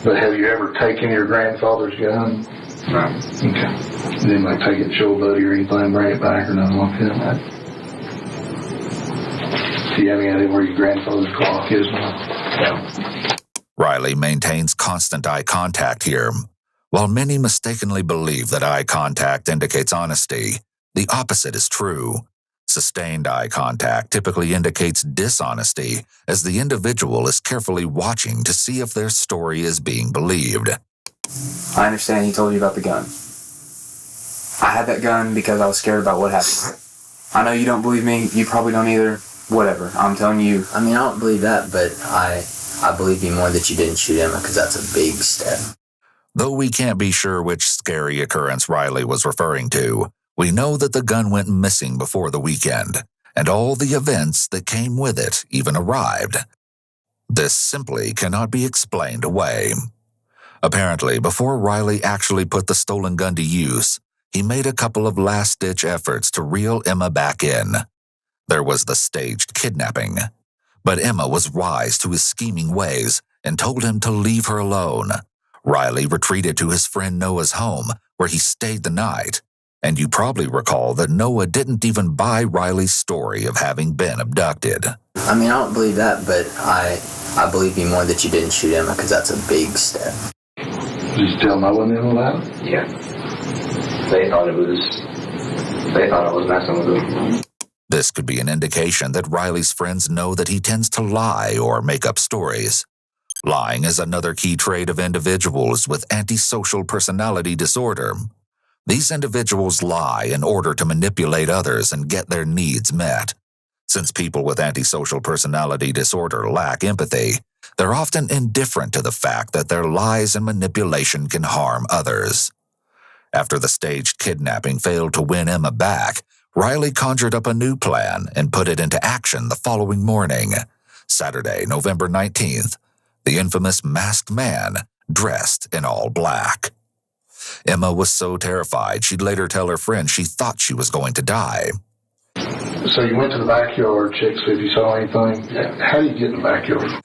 But have you ever taken your grandfather's gun?
No.
Okay. You didn't, like, take it to show a buddy or anything, bring it back or nothing like that? Do you have any idea where your grandfather's clock is now?
No.
Riley maintains constant eye contact here. While many mistakenly believe that eye contact indicates honesty, the opposite is true. Sustained eye contact typically indicates dishonesty, as the individual is carefully watching to see if their story is being believed.
I understand he told you about the gun. I had that gun because I was scared about what happened. I know you don't believe me. You probably don't either. Whatever. I'm telling you.
I mean, I don't believe that, but I believe you more that you didn't shoot Emma, because that's a big step.
Though we can't be sure which scary occurrence Riley was referring to, we know that the gun went missing before the weekend, and all the events that came with it even arrived. This simply cannot be explained away. Apparently, before Riley actually put the stolen gun to use, he made a couple of last-ditch efforts to reel Emma back in. There was the staged kidnapping. But Emma was wise to his scheming ways and told him to leave her alone. Riley retreated to his friend Noah's home, where he stayed the night. And you probably recall that Noah didn't even buy Riley's story of having been abducted.
I mean, I don't believe that, but I believe you more that you didn't shoot Emma, because that's a big step.
Did you tell Noah and them about it?
Yeah. They thought I was messing with them.
This could be an indication that Riley's friends know that he tends to lie or make up stories. Lying is another key trait of individuals with antisocial personality disorder. These individuals lie in order to manipulate others and get their needs met. Since people with antisocial personality disorder lack empathy, they're often indifferent to the fact that their lies and manipulation can harm others. After the staged kidnapping failed to win Emma back, Riley conjured up a new plan and put it into action the following morning, Saturday, November 19th, the infamous masked man dressed in all black. Emma was so terrified she'd later tell her friend she thought she was going to die.
So you went to the backyard, checked see if you saw anything. How do you get in the backyard?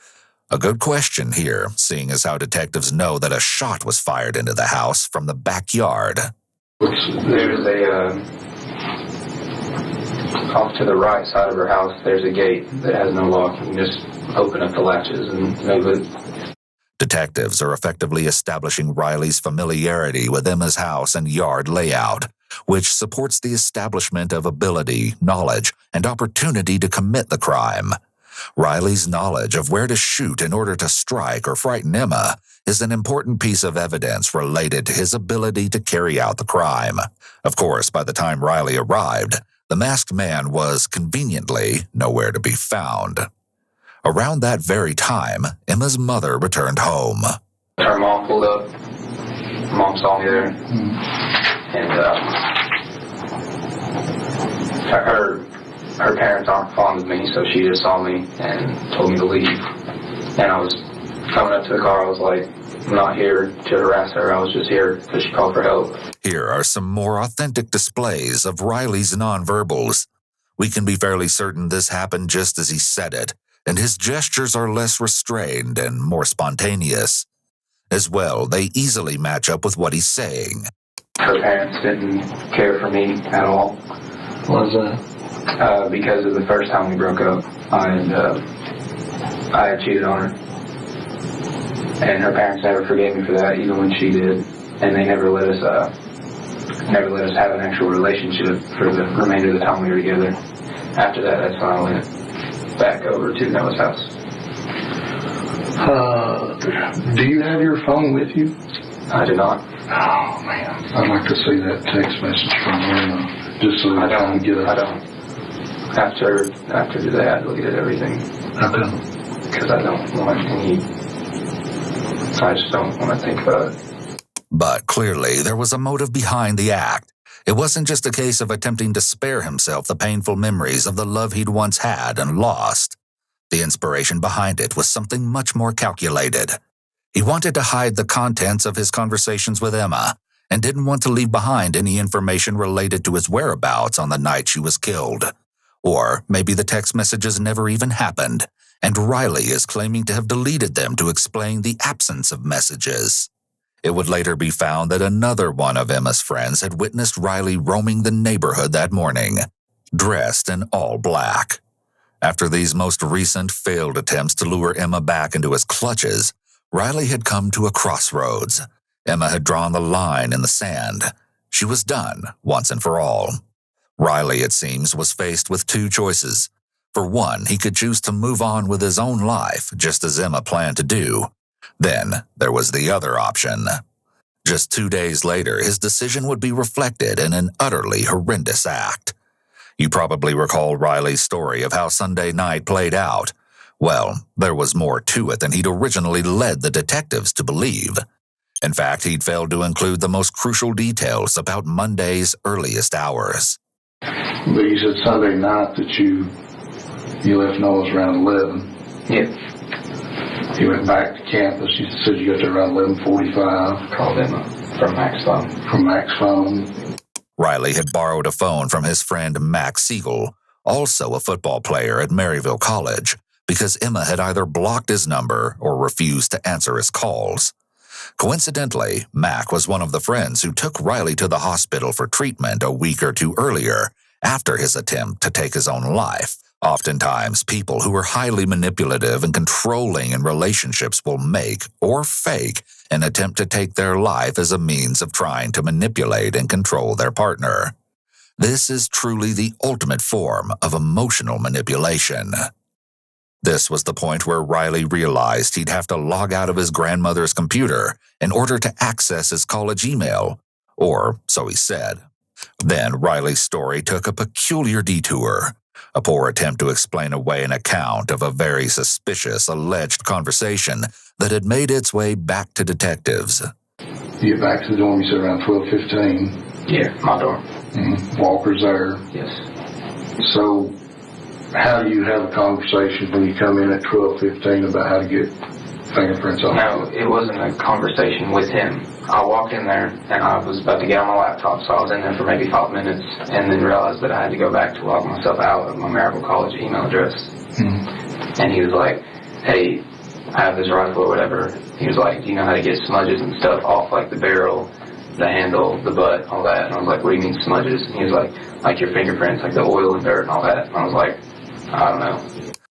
A good question here, seeing as how detectives know that a shot was fired into the house from the backyard.
There's off to the right side of her house, there's a gate that has no lock. You can just open up the latches and move it.
Detectives are effectively establishing Riley's familiarity with Emma's house and yard layout, which supports the establishment of ability, knowledge, and opportunity to commit the crime. Riley's knowledge of where to shoot in order to strike or frighten Emma is an important piece of evidence related to his ability to carry out the crime. Of course, by the time Riley arrived, the masked man was conveniently nowhere to be found. Around that very time, Emma's mother returned home.
Her mom pulled up. Mom saw me there. And her parents aren't fond of me, so she just saw me and told me to leave. And I was coming up to the car. I was like, I'm not here to harass her. I was just here because she called for help.
Here are some more authentic displays of Riley's nonverbals. We can be fairly certain this happened just as he said it, and his gestures are less restrained and more spontaneous. As well, they easily match up with what he's saying.
Her parents didn't care for me at all.
What is that?
Because of the first time we broke up, I had cheated on her. And her parents never forgave me for that, even when she did. And they never let us have an actual relationship for the remainder of the time we were together. After that, that's when I went back over to Noah's house.
Do you have your phone with you?
I do not.
Oh, man. I'd like to see that text message from Emma, just so I don't get it.
I don't. After that, I deleted everything.
Okay.
Because I don't want any... I just don't want to think about it.
But clearly, there was a motive behind the act. It wasn't just a case of attempting to spare himself the painful memories of the love he'd once had and lost. The inspiration behind it was something much more calculated. He wanted to hide the contents of his conversations with Emma and didn't want to leave behind any information related to his whereabouts on the night she was killed. Or maybe the text messages never even happened, and Riley is claiming to have deleted them to explain the absence of messages. It would later be found that another one of Emma's friends had witnessed Riley roaming the neighborhood that morning, dressed in all black. After these most recent failed attempts to lure Emma back into his clutches, Riley had come to a crossroads. Emma had drawn the line in the sand. She was done, once and for all. Riley, it seems, was faced with two choices. For one, he could choose to move on with his own life, just as Emma planned to do. Then, there was the other option. Just 2 days later, his decision would be reflected in an utterly horrendous act. You probably recall Riley's story of how Sunday night played out. Well, there was more to it than he'd originally led the detectives to believe. In fact, he'd failed to include the most crucial details about Monday's earliest hours.
But you said Sunday night that you left Noah's around 11.
Yeah.
You went back to campus. You said you got there around 11:45.
Called Emma from Mac's phone.
From Mac's phone.
Riley had borrowed a phone from his friend Mac Siegel, also a football player at Maryville College, because Emma had either blocked his number or refused to answer his calls. Coincidentally, Mac was one of the friends who took Riley to the hospital for treatment a week or two earlier, after his attempt to take his own life. Oftentimes, people who are highly manipulative and controlling in relationships will make, or fake, an attempt to take their life as a means of trying to manipulate and control their partner. This is truly the ultimate form of emotional manipulation. This was the point where Riley realized he'd have to log out of his grandmother's computer in order to access his college email, or so he said. Then Riley's story took a peculiar detour, a poor attempt to explain away an account of a very suspicious alleged conversation that had made its way back to detectives.
You get back to the dorm, you said around 12:15.
Yeah, my dorm.
Mm-hmm. Walker's there.
Yes.
So, how do you have a conversation when you come in at 12:15 about how to get fingerprints on?
No, it wasn't a conversation with him. I walked in there, and I was about to get on my laptop, so I was in there for maybe 5 minutes, and then realized that I had to go back to log myself out of my Maryville College email address.
Mm-hmm.
And he was like, hey, I have this rifle or whatever. He was like, do you know how to get smudges and stuff off, like the barrel, the handle, the butt, all that? And I was like, what do you mean smudges? And he was like your fingerprints, like the oil and dirt and all that. And I was like, I don't know.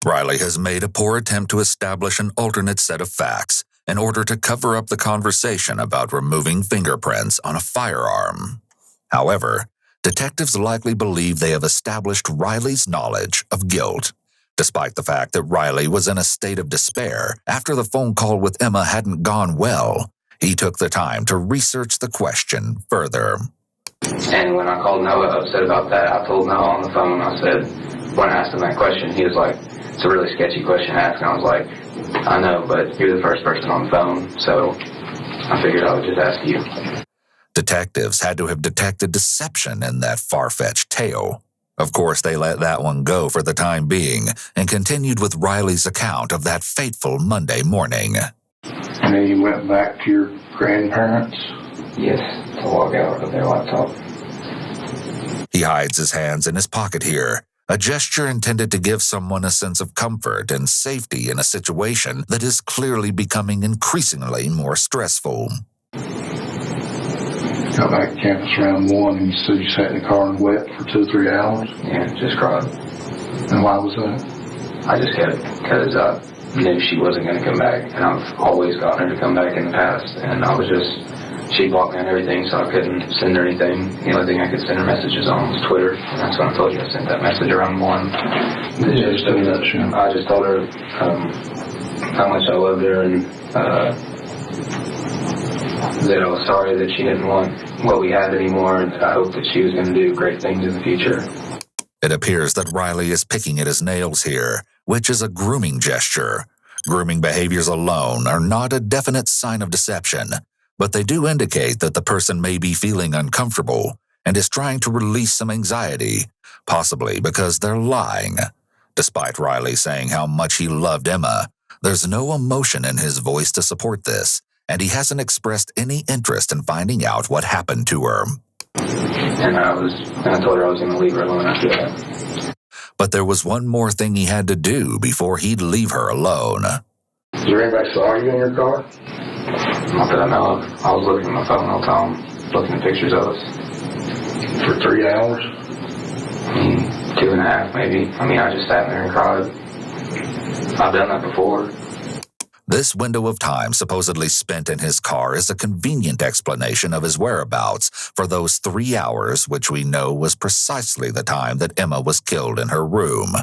Riley has made a poor attempt to establish an alternate set of facts in order to cover up the conversation about removing fingerprints on a firearm. However, detectives likely believe they have established Riley's knowledge of guilt, despite the fact that Riley was in a state of despair after the phone call with Emma hadn't gone well. He took the time to research the question further.
And when I called Noah upset about that, I told Noah on the phone, I said, when I asked him that question, he was like, it's a really sketchy question to ask. And I was like, I know, but you're the first person on the phone, so I figured I would just ask you.
Detectives had to have detected deception in that far-fetched tale. Of course, they let that one go for the time being and continued with Riley's account of that fateful Monday morning.
And then you went back to your grandparents?
Yes, to log out of their laptop.
He hides his hands in his pocket here, a gesture intended to give someone a sense of comfort and safety in a situation that is clearly becoming increasingly more stressful.
Got back to campus around 1 and you said you sat in the car and wept for 2 or 3 hours?
Yeah, just cried.
And why was that?
I just kept, because I knew she wasn't going to come back, and I've always gotten her to come back in the past, and I was just... She blocked me on everything, so I couldn't send her anything. The only thing I could send her messages on was Twitter, and that's when I told you I sent that message around 1.
Yeah, just do that, sure.
I just told her how much I loved her, and that I was sorry that she didn't want what we had anymore, and that I hoped that she was going to do great things in the future.
It appears that Riley is picking at his nails here, which is a grooming gesture. Grooming behaviors alone are not a definite sign of deception, but they do indicate that the person may be feeling uncomfortable and is trying to release some anxiety, possibly because they're lying. Despite Riley saying how much he loved Emma, there's no emotion in his voice to support this, and he hasn't expressed any interest in finding out what happened to her.
And I told her I was going to leave her alone after that.
But there was one more thing he had to do before he'd leave her alone.
Is there anybody saw you in your car?
Not that I know of. I was looking at my phone all the time, looking at pictures of us.
For 3 hours?
2.5 maybe. I just sat there and cried. I've done that before.
This window of time supposedly spent in his car is a convenient explanation of his whereabouts for those 3 hours, which we know was precisely the time that Emma was killed in her room.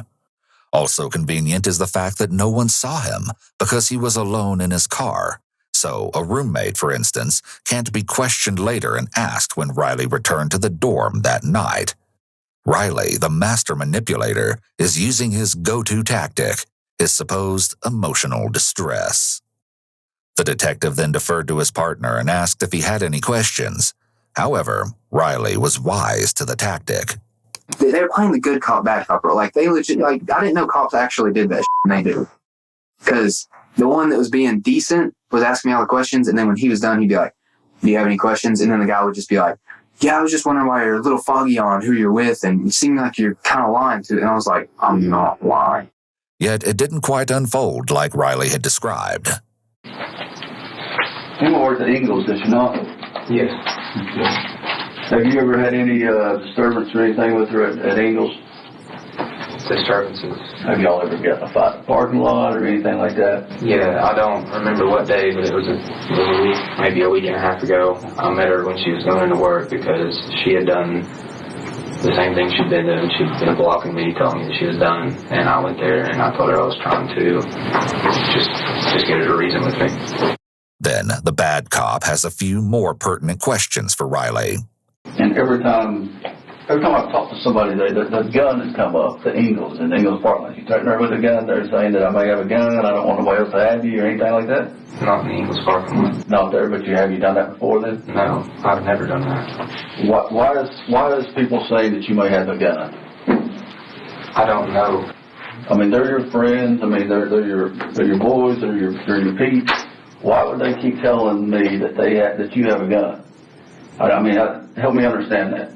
Also convenient is the fact that no one saw him because he was alone in his car. So a roommate, for instance, can't be questioned later and asked when Riley returned to the dorm that night. Riley, the master manipulator, is using his go-to tactic, his supposed emotional distress. The detective then deferred to his partner and asked if he had any questions. However, Riley was wise to the tactic.
They were playing the good cop, bad cop role. Like, they legit, like, I didn't know cops actually did that shit, and they do. Because the one that was being decent was asking me all the questions, and then when he was done, he'd be like, do you have any questions? And then the guy would just be like, yeah, I was just wondering why you're a little foggy on who you're with, and you seem like you're kind of lying to it. And I was like, I'm not lying.
Yet it didn't quite unfold like Riley had described.
Emma worked at Ingles, did she not?
Yes.
Have you ever had any disturbance or anything with her at Ingles?
Disturbances.
Have y'all ever got a fight in the parking lot or anything like that?
Yeah, I don't remember what day, but it was a week, maybe a week and a half ago. I met her when she was going into work because she had done the same thing she'd been doing. She'd been blocking me, telling me that she was done, and I went there and I told her I was trying to just get her to reason with me.
Then the bad cop has a few more pertinent questions for Riley.
And every time I've talked to somebody, the gun has come up, the Ingles apartment. You threaten her with a gun, they're saying that I may have a gun, I don't want nobody else to have you or anything like that?
Not in the Ingles parking lot.
Not there, but have you done that before then?
No, I've never done that.
Why does people say that you may have a gun?
I don't know.
I mean, they're your friends, I mean, they're your boys, they're your peeps. Why would they keep telling me that you have a gun? I mean, help me understand that.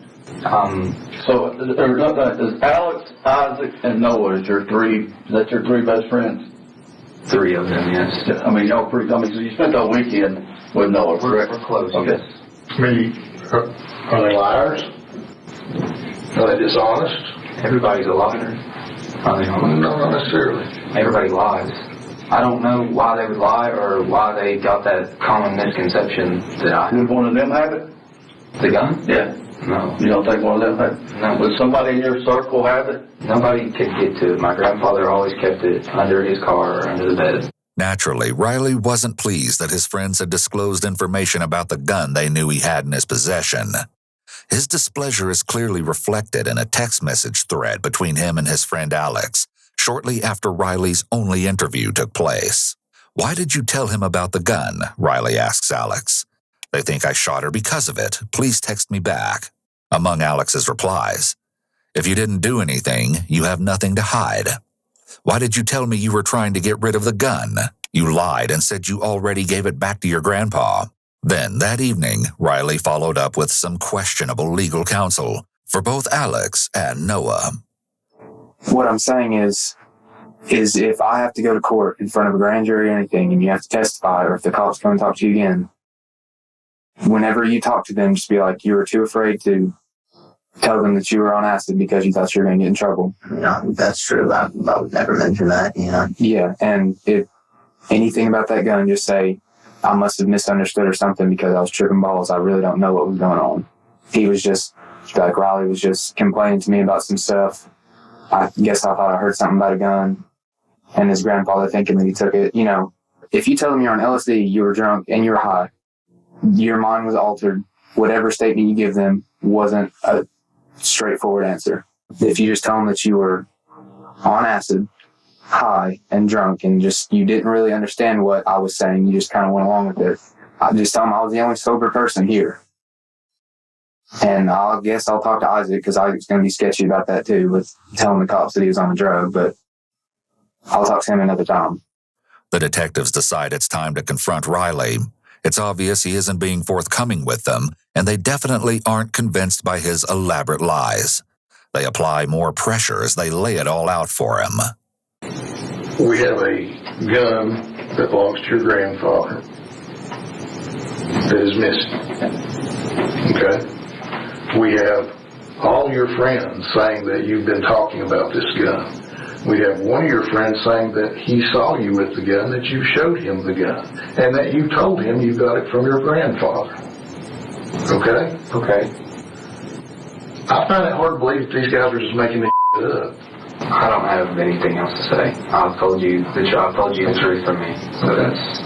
So is Alex, Isaac, and Noah is your three best friends?
3 of them, yes.
I mean, y'all so you spent the weekend with Noah, correct?
We're close.
Okay.
Are they liars? Are they dishonest?
Everybody's a liar. Are they honest?
No, not necessarily.
Everybody lies. I don't know why they would lie or why they got that common misconception that I...
Would one of them have it?
The gun?
Yeah.
No.
You don't think one of them had it?
No.
Would somebody in your circle have it?
Nobody could get to it. My grandfather always kept it under his car or under the bed.
Naturally, Riley wasn't pleased that his friends had disclosed information about the gun they knew he had in his possession. His displeasure is clearly reflected in a text message thread between him and his friend Alex, shortly after Riley's only interview took place. Why did you tell him about the gun? Riley asks Alex. They think I shot her because of it. Please text me back. Among Alex's replies, if you didn't do anything, you have nothing to hide. Why did you tell me you were trying to get rid of the gun? You lied and said you already gave it back to your grandpa. Then, that evening, Riley followed up with some questionable legal counsel for both Alex and Noah.
What I'm saying is if I have to go to court in front of a grand jury or anything and you have to testify, or if the cops come and talk to you again, whenever you talk to them, just be like, you were too afraid to tell them that you were on acid because you thought you were going to get in trouble.
No, that's true. I would never mention that, you know. Yeah,
and if anything about that gun, just say, I must have misunderstood or something because I was tripping balls. I really don't know what was going on. He was just, like, Riley was just complaining to me about some stuff. I guess I thought I heard something about a gun. And his grandfather thinking that he took it. You know, if you tell them you're on LSD, you were drunk, and you were high, your mind was altered. Whatever statement you give them wasn't a straightforward answer. If you just tell them that you were on acid, high, and drunk, and just you didn't really understand what I was saying, you just kind of went along with it. I just tell them I was the only sober person here. And I guess I'll talk to Isaac, because Isaac's going to be sketchy about that too, with telling the cops that he was on a drug, but I'll talk to him another time.
The detectives decide it's time to confront Riley. It's obvious he isn't being forthcoming with them, and they definitely aren't convinced by his elaborate lies. They apply more pressure as they lay it all out for him.
We have a gun that belongs to your grandfather that is missing. Okay? We have all your friends saying that you've been talking about this gun. We have one of your friends saying that he saw you with the gun, that you showed him the gun, and that you told him you got it from your grandfather. Okay?
Okay.
I find it hard to believe that these guys are just making this shit up.
I don't have anything else to say. I've told you the truth from me. So that's,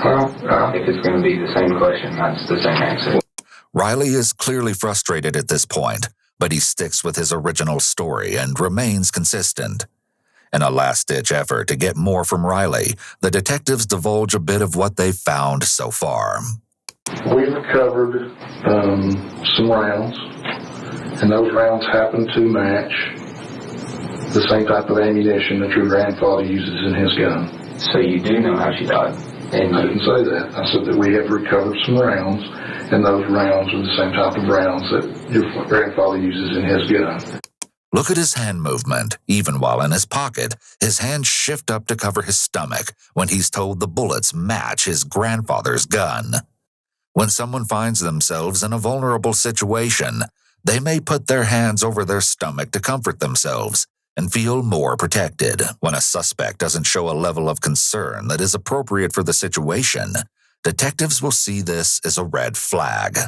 if it's going to be the same question, that's the same answer.
Riley is clearly frustrated at this point, but he sticks with his original story and remains consistent. In a last-ditch effort to get more from Riley, the detectives divulge a bit of what they've found so far.
We recovered some rounds, and those rounds happen to match the same type of ammunition that your grandfather uses in his gun.
So you do know how she died? And
I didn't say that. I said that we have recovered some rounds, and those rounds are the same type of rounds that your grandfather uses in his gun.
Look at his hand movement. Even while in his pocket, his hands shift up to cover his stomach when he's told the bullets match his grandfather's gun. When someone finds themselves in a vulnerable situation, they may put their hands over their stomach to comfort themselves and feel more protected. When a suspect doesn't show a level of concern that is appropriate for the situation, detectives will see this as a red flag.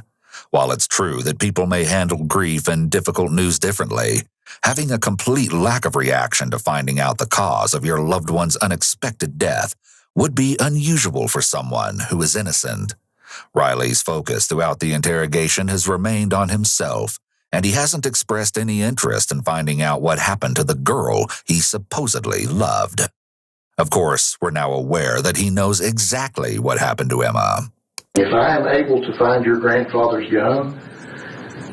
While it's true that people may handle grief and difficult news differently, having a complete lack of reaction to finding out the cause of your loved one's unexpected death would be unusual for someone who is innocent. Riley's focus throughout the interrogation has remained on himself, and he hasn't expressed any interest in finding out what happened to the girl he supposedly loved. Of course, we're now aware that he knows exactly what happened to Emma.
If I am able to find your grandfather's gun,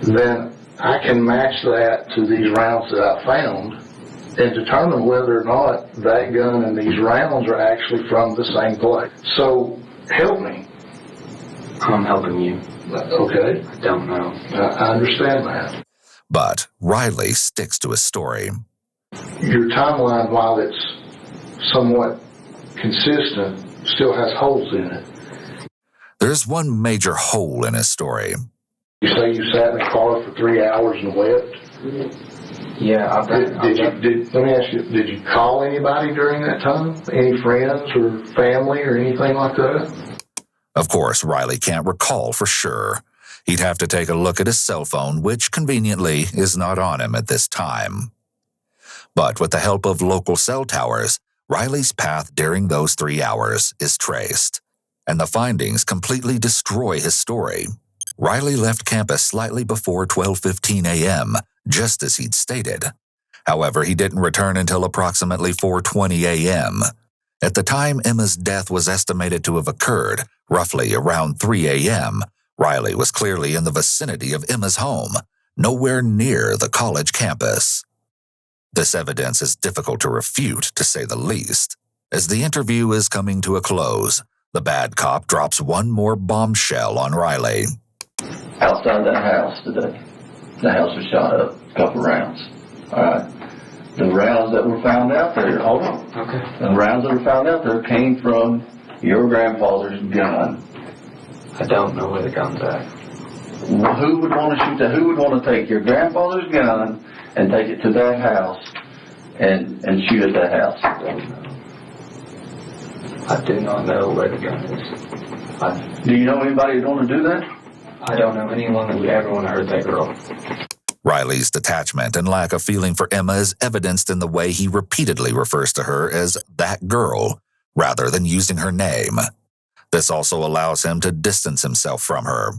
then I can match that to these rounds that I found and determine whether or not that gun and these rounds are actually from the same place. So, help me.
I'm helping you.
Okay.
I don't know.
I understand that.
But Riley sticks to his story.
Your timeline, while it's somewhat consistent, still has holes in it.
There's one major hole in his story.
You say you sat in the car for 3 hours and wept?
Yeah,
let me ask you, did you call anybody during that time? Any friends or family or anything like that?
Of course, Riley can't recall for sure. He'd have to take a look at his cell phone, which conveniently is not on him at this time. But with the help of local cell towers, Riley's path during those 3 hours is traced, and the findings completely destroy his story. Riley left campus slightly before 12:15 a.m., just as he'd stated. However, he didn't return until approximately 4:20 a.m. At the time Emma's death was estimated to have occurred, roughly around 3 a.m., Riley was clearly in the vicinity of Emma's home, nowhere near the college campus. This evidence is difficult to refute, to say the least. As the interview is coming to a close, the bad cop drops one more bombshell on Riley.
Outside that house today, the house was shot up, a couple rounds. All right. The rounds that were found out there, hold on.
Okay.
The rounds that were found out there came from your grandfather's gun.
I don't know where the gun's at.
Well, who would want to shoot that? Who would want to take your grandfather's gun and take it to that house and shoot at that house?
I don't know. I do not know where the gun is.
Do you know anybody who'd want to do that?
I don't know anyone that would ever want to hurt that girl.
Riley's detachment and lack of feeling for Emma is evidenced in the way he repeatedly refers to her as that girl, rather than using her name. This also allows him to distance himself from her.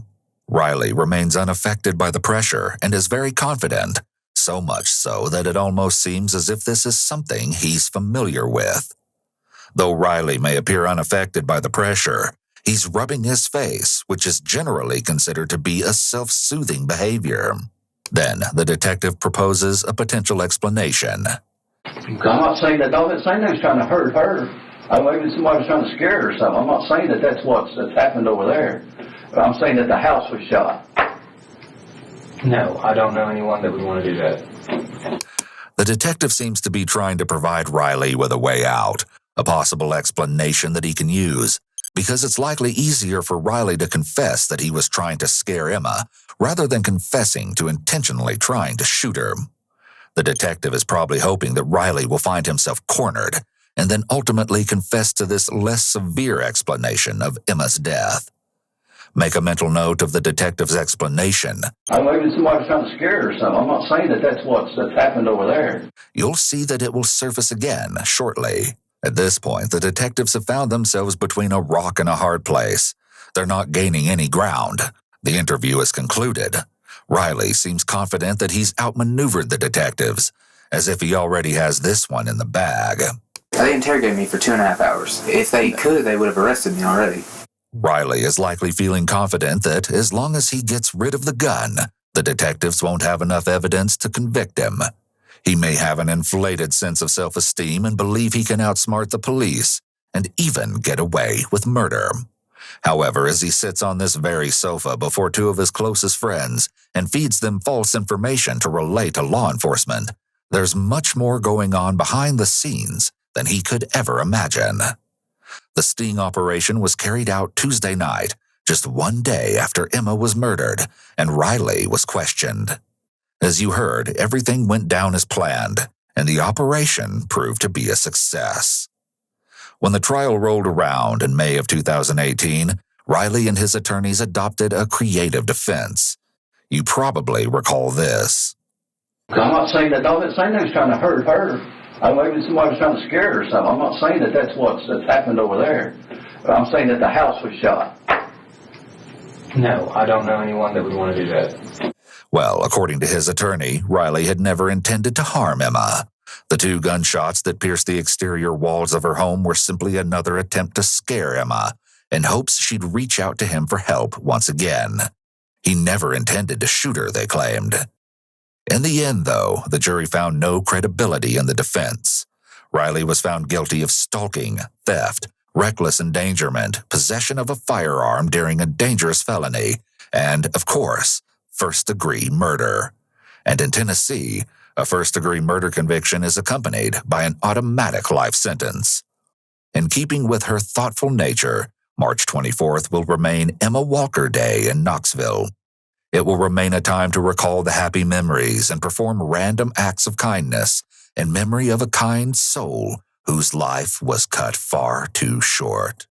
Riley remains unaffected by the pressure and is very confident, so much so that it almost seems as if this is something he's familiar with. Though Riley may appear unaffected by the pressure, he's rubbing his face, which is generally considered to be a self-soothing behavior. Then the detective proposes a potential explanation.
I'm not saying that. I'm not saying that he's trying to hurt her. Maybe somebody was trying to scare her or something. I'm not saying that that's what's happened over there. I'm saying that the house was shot.
No, I don't know anyone that would want to do that.
The detective seems to be trying to provide Riley with a way out, a possible explanation that he can use, because it's likely easier for Riley to confess that he was trying to scare Emma rather than confessing to intentionally trying to shoot her. The detective is probably hoping that Riley will find himself cornered and then ultimately confess to this less severe explanation of Emma's death. Make a mental note of the detective's explanation.
Maybe somebody's trying to scare her or something. I'm not saying that that's happened over there.
You'll see that it will surface again shortly. At this point, the detectives have found themselves between a rock and a hard place. They're not gaining any ground. The interview is concluded. Riley seems confident that he's outmaneuvered the detectives, as if he already has this one in the bag.
They interrogated me for 2.5 hours. If they could, they would have arrested me already.
Riley is likely feeling confident that as long as he gets rid of the gun, the detectives won't have enough evidence to convict him. He may have an inflated sense of self-esteem and believe he can outsmart the police and even get away with murder. However, as he sits on this very sofa before two of his closest friends and feeds them false information to relay to law enforcement, there's much more going on behind the scenes than he could ever imagine. The sting operation was carried out Tuesday night, just one day after Emma was murdered, and Riley was questioned. As you heard, everything went down as planned, and the operation proved to be a success. When the trial rolled around in May of 2018, Riley and his attorneys adopted a creative defense. You probably recall this.
I'm not saying that they was trying to hurt her. Maybe somebody was trying to scare her or something. I'm not saying that that's happened over there. But I'm saying that the house was shot.
No, I don't know anyone that would want to do that.
Well, according to his attorney, Riley had never intended to harm Emma. The 2 gunshots that pierced the exterior walls of her home were simply another attempt to scare Emma, in hopes she'd reach out to him for help once again. He never intended to shoot her, they claimed. In the end, though, the jury found no credibility in the defense. Riley was found guilty of stalking, theft, reckless endangerment, possession of a firearm during a dangerous felony, and, of course, first-degree murder. And in Tennessee, a first-degree murder conviction is accompanied by an automatic life sentence. In keeping with her thoughtful nature, March 24th will remain Emma Walker Day in Knoxville. It will remain a time to recall the happy memories and perform random acts of kindness in memory of a kind soul whose life was cut far too short.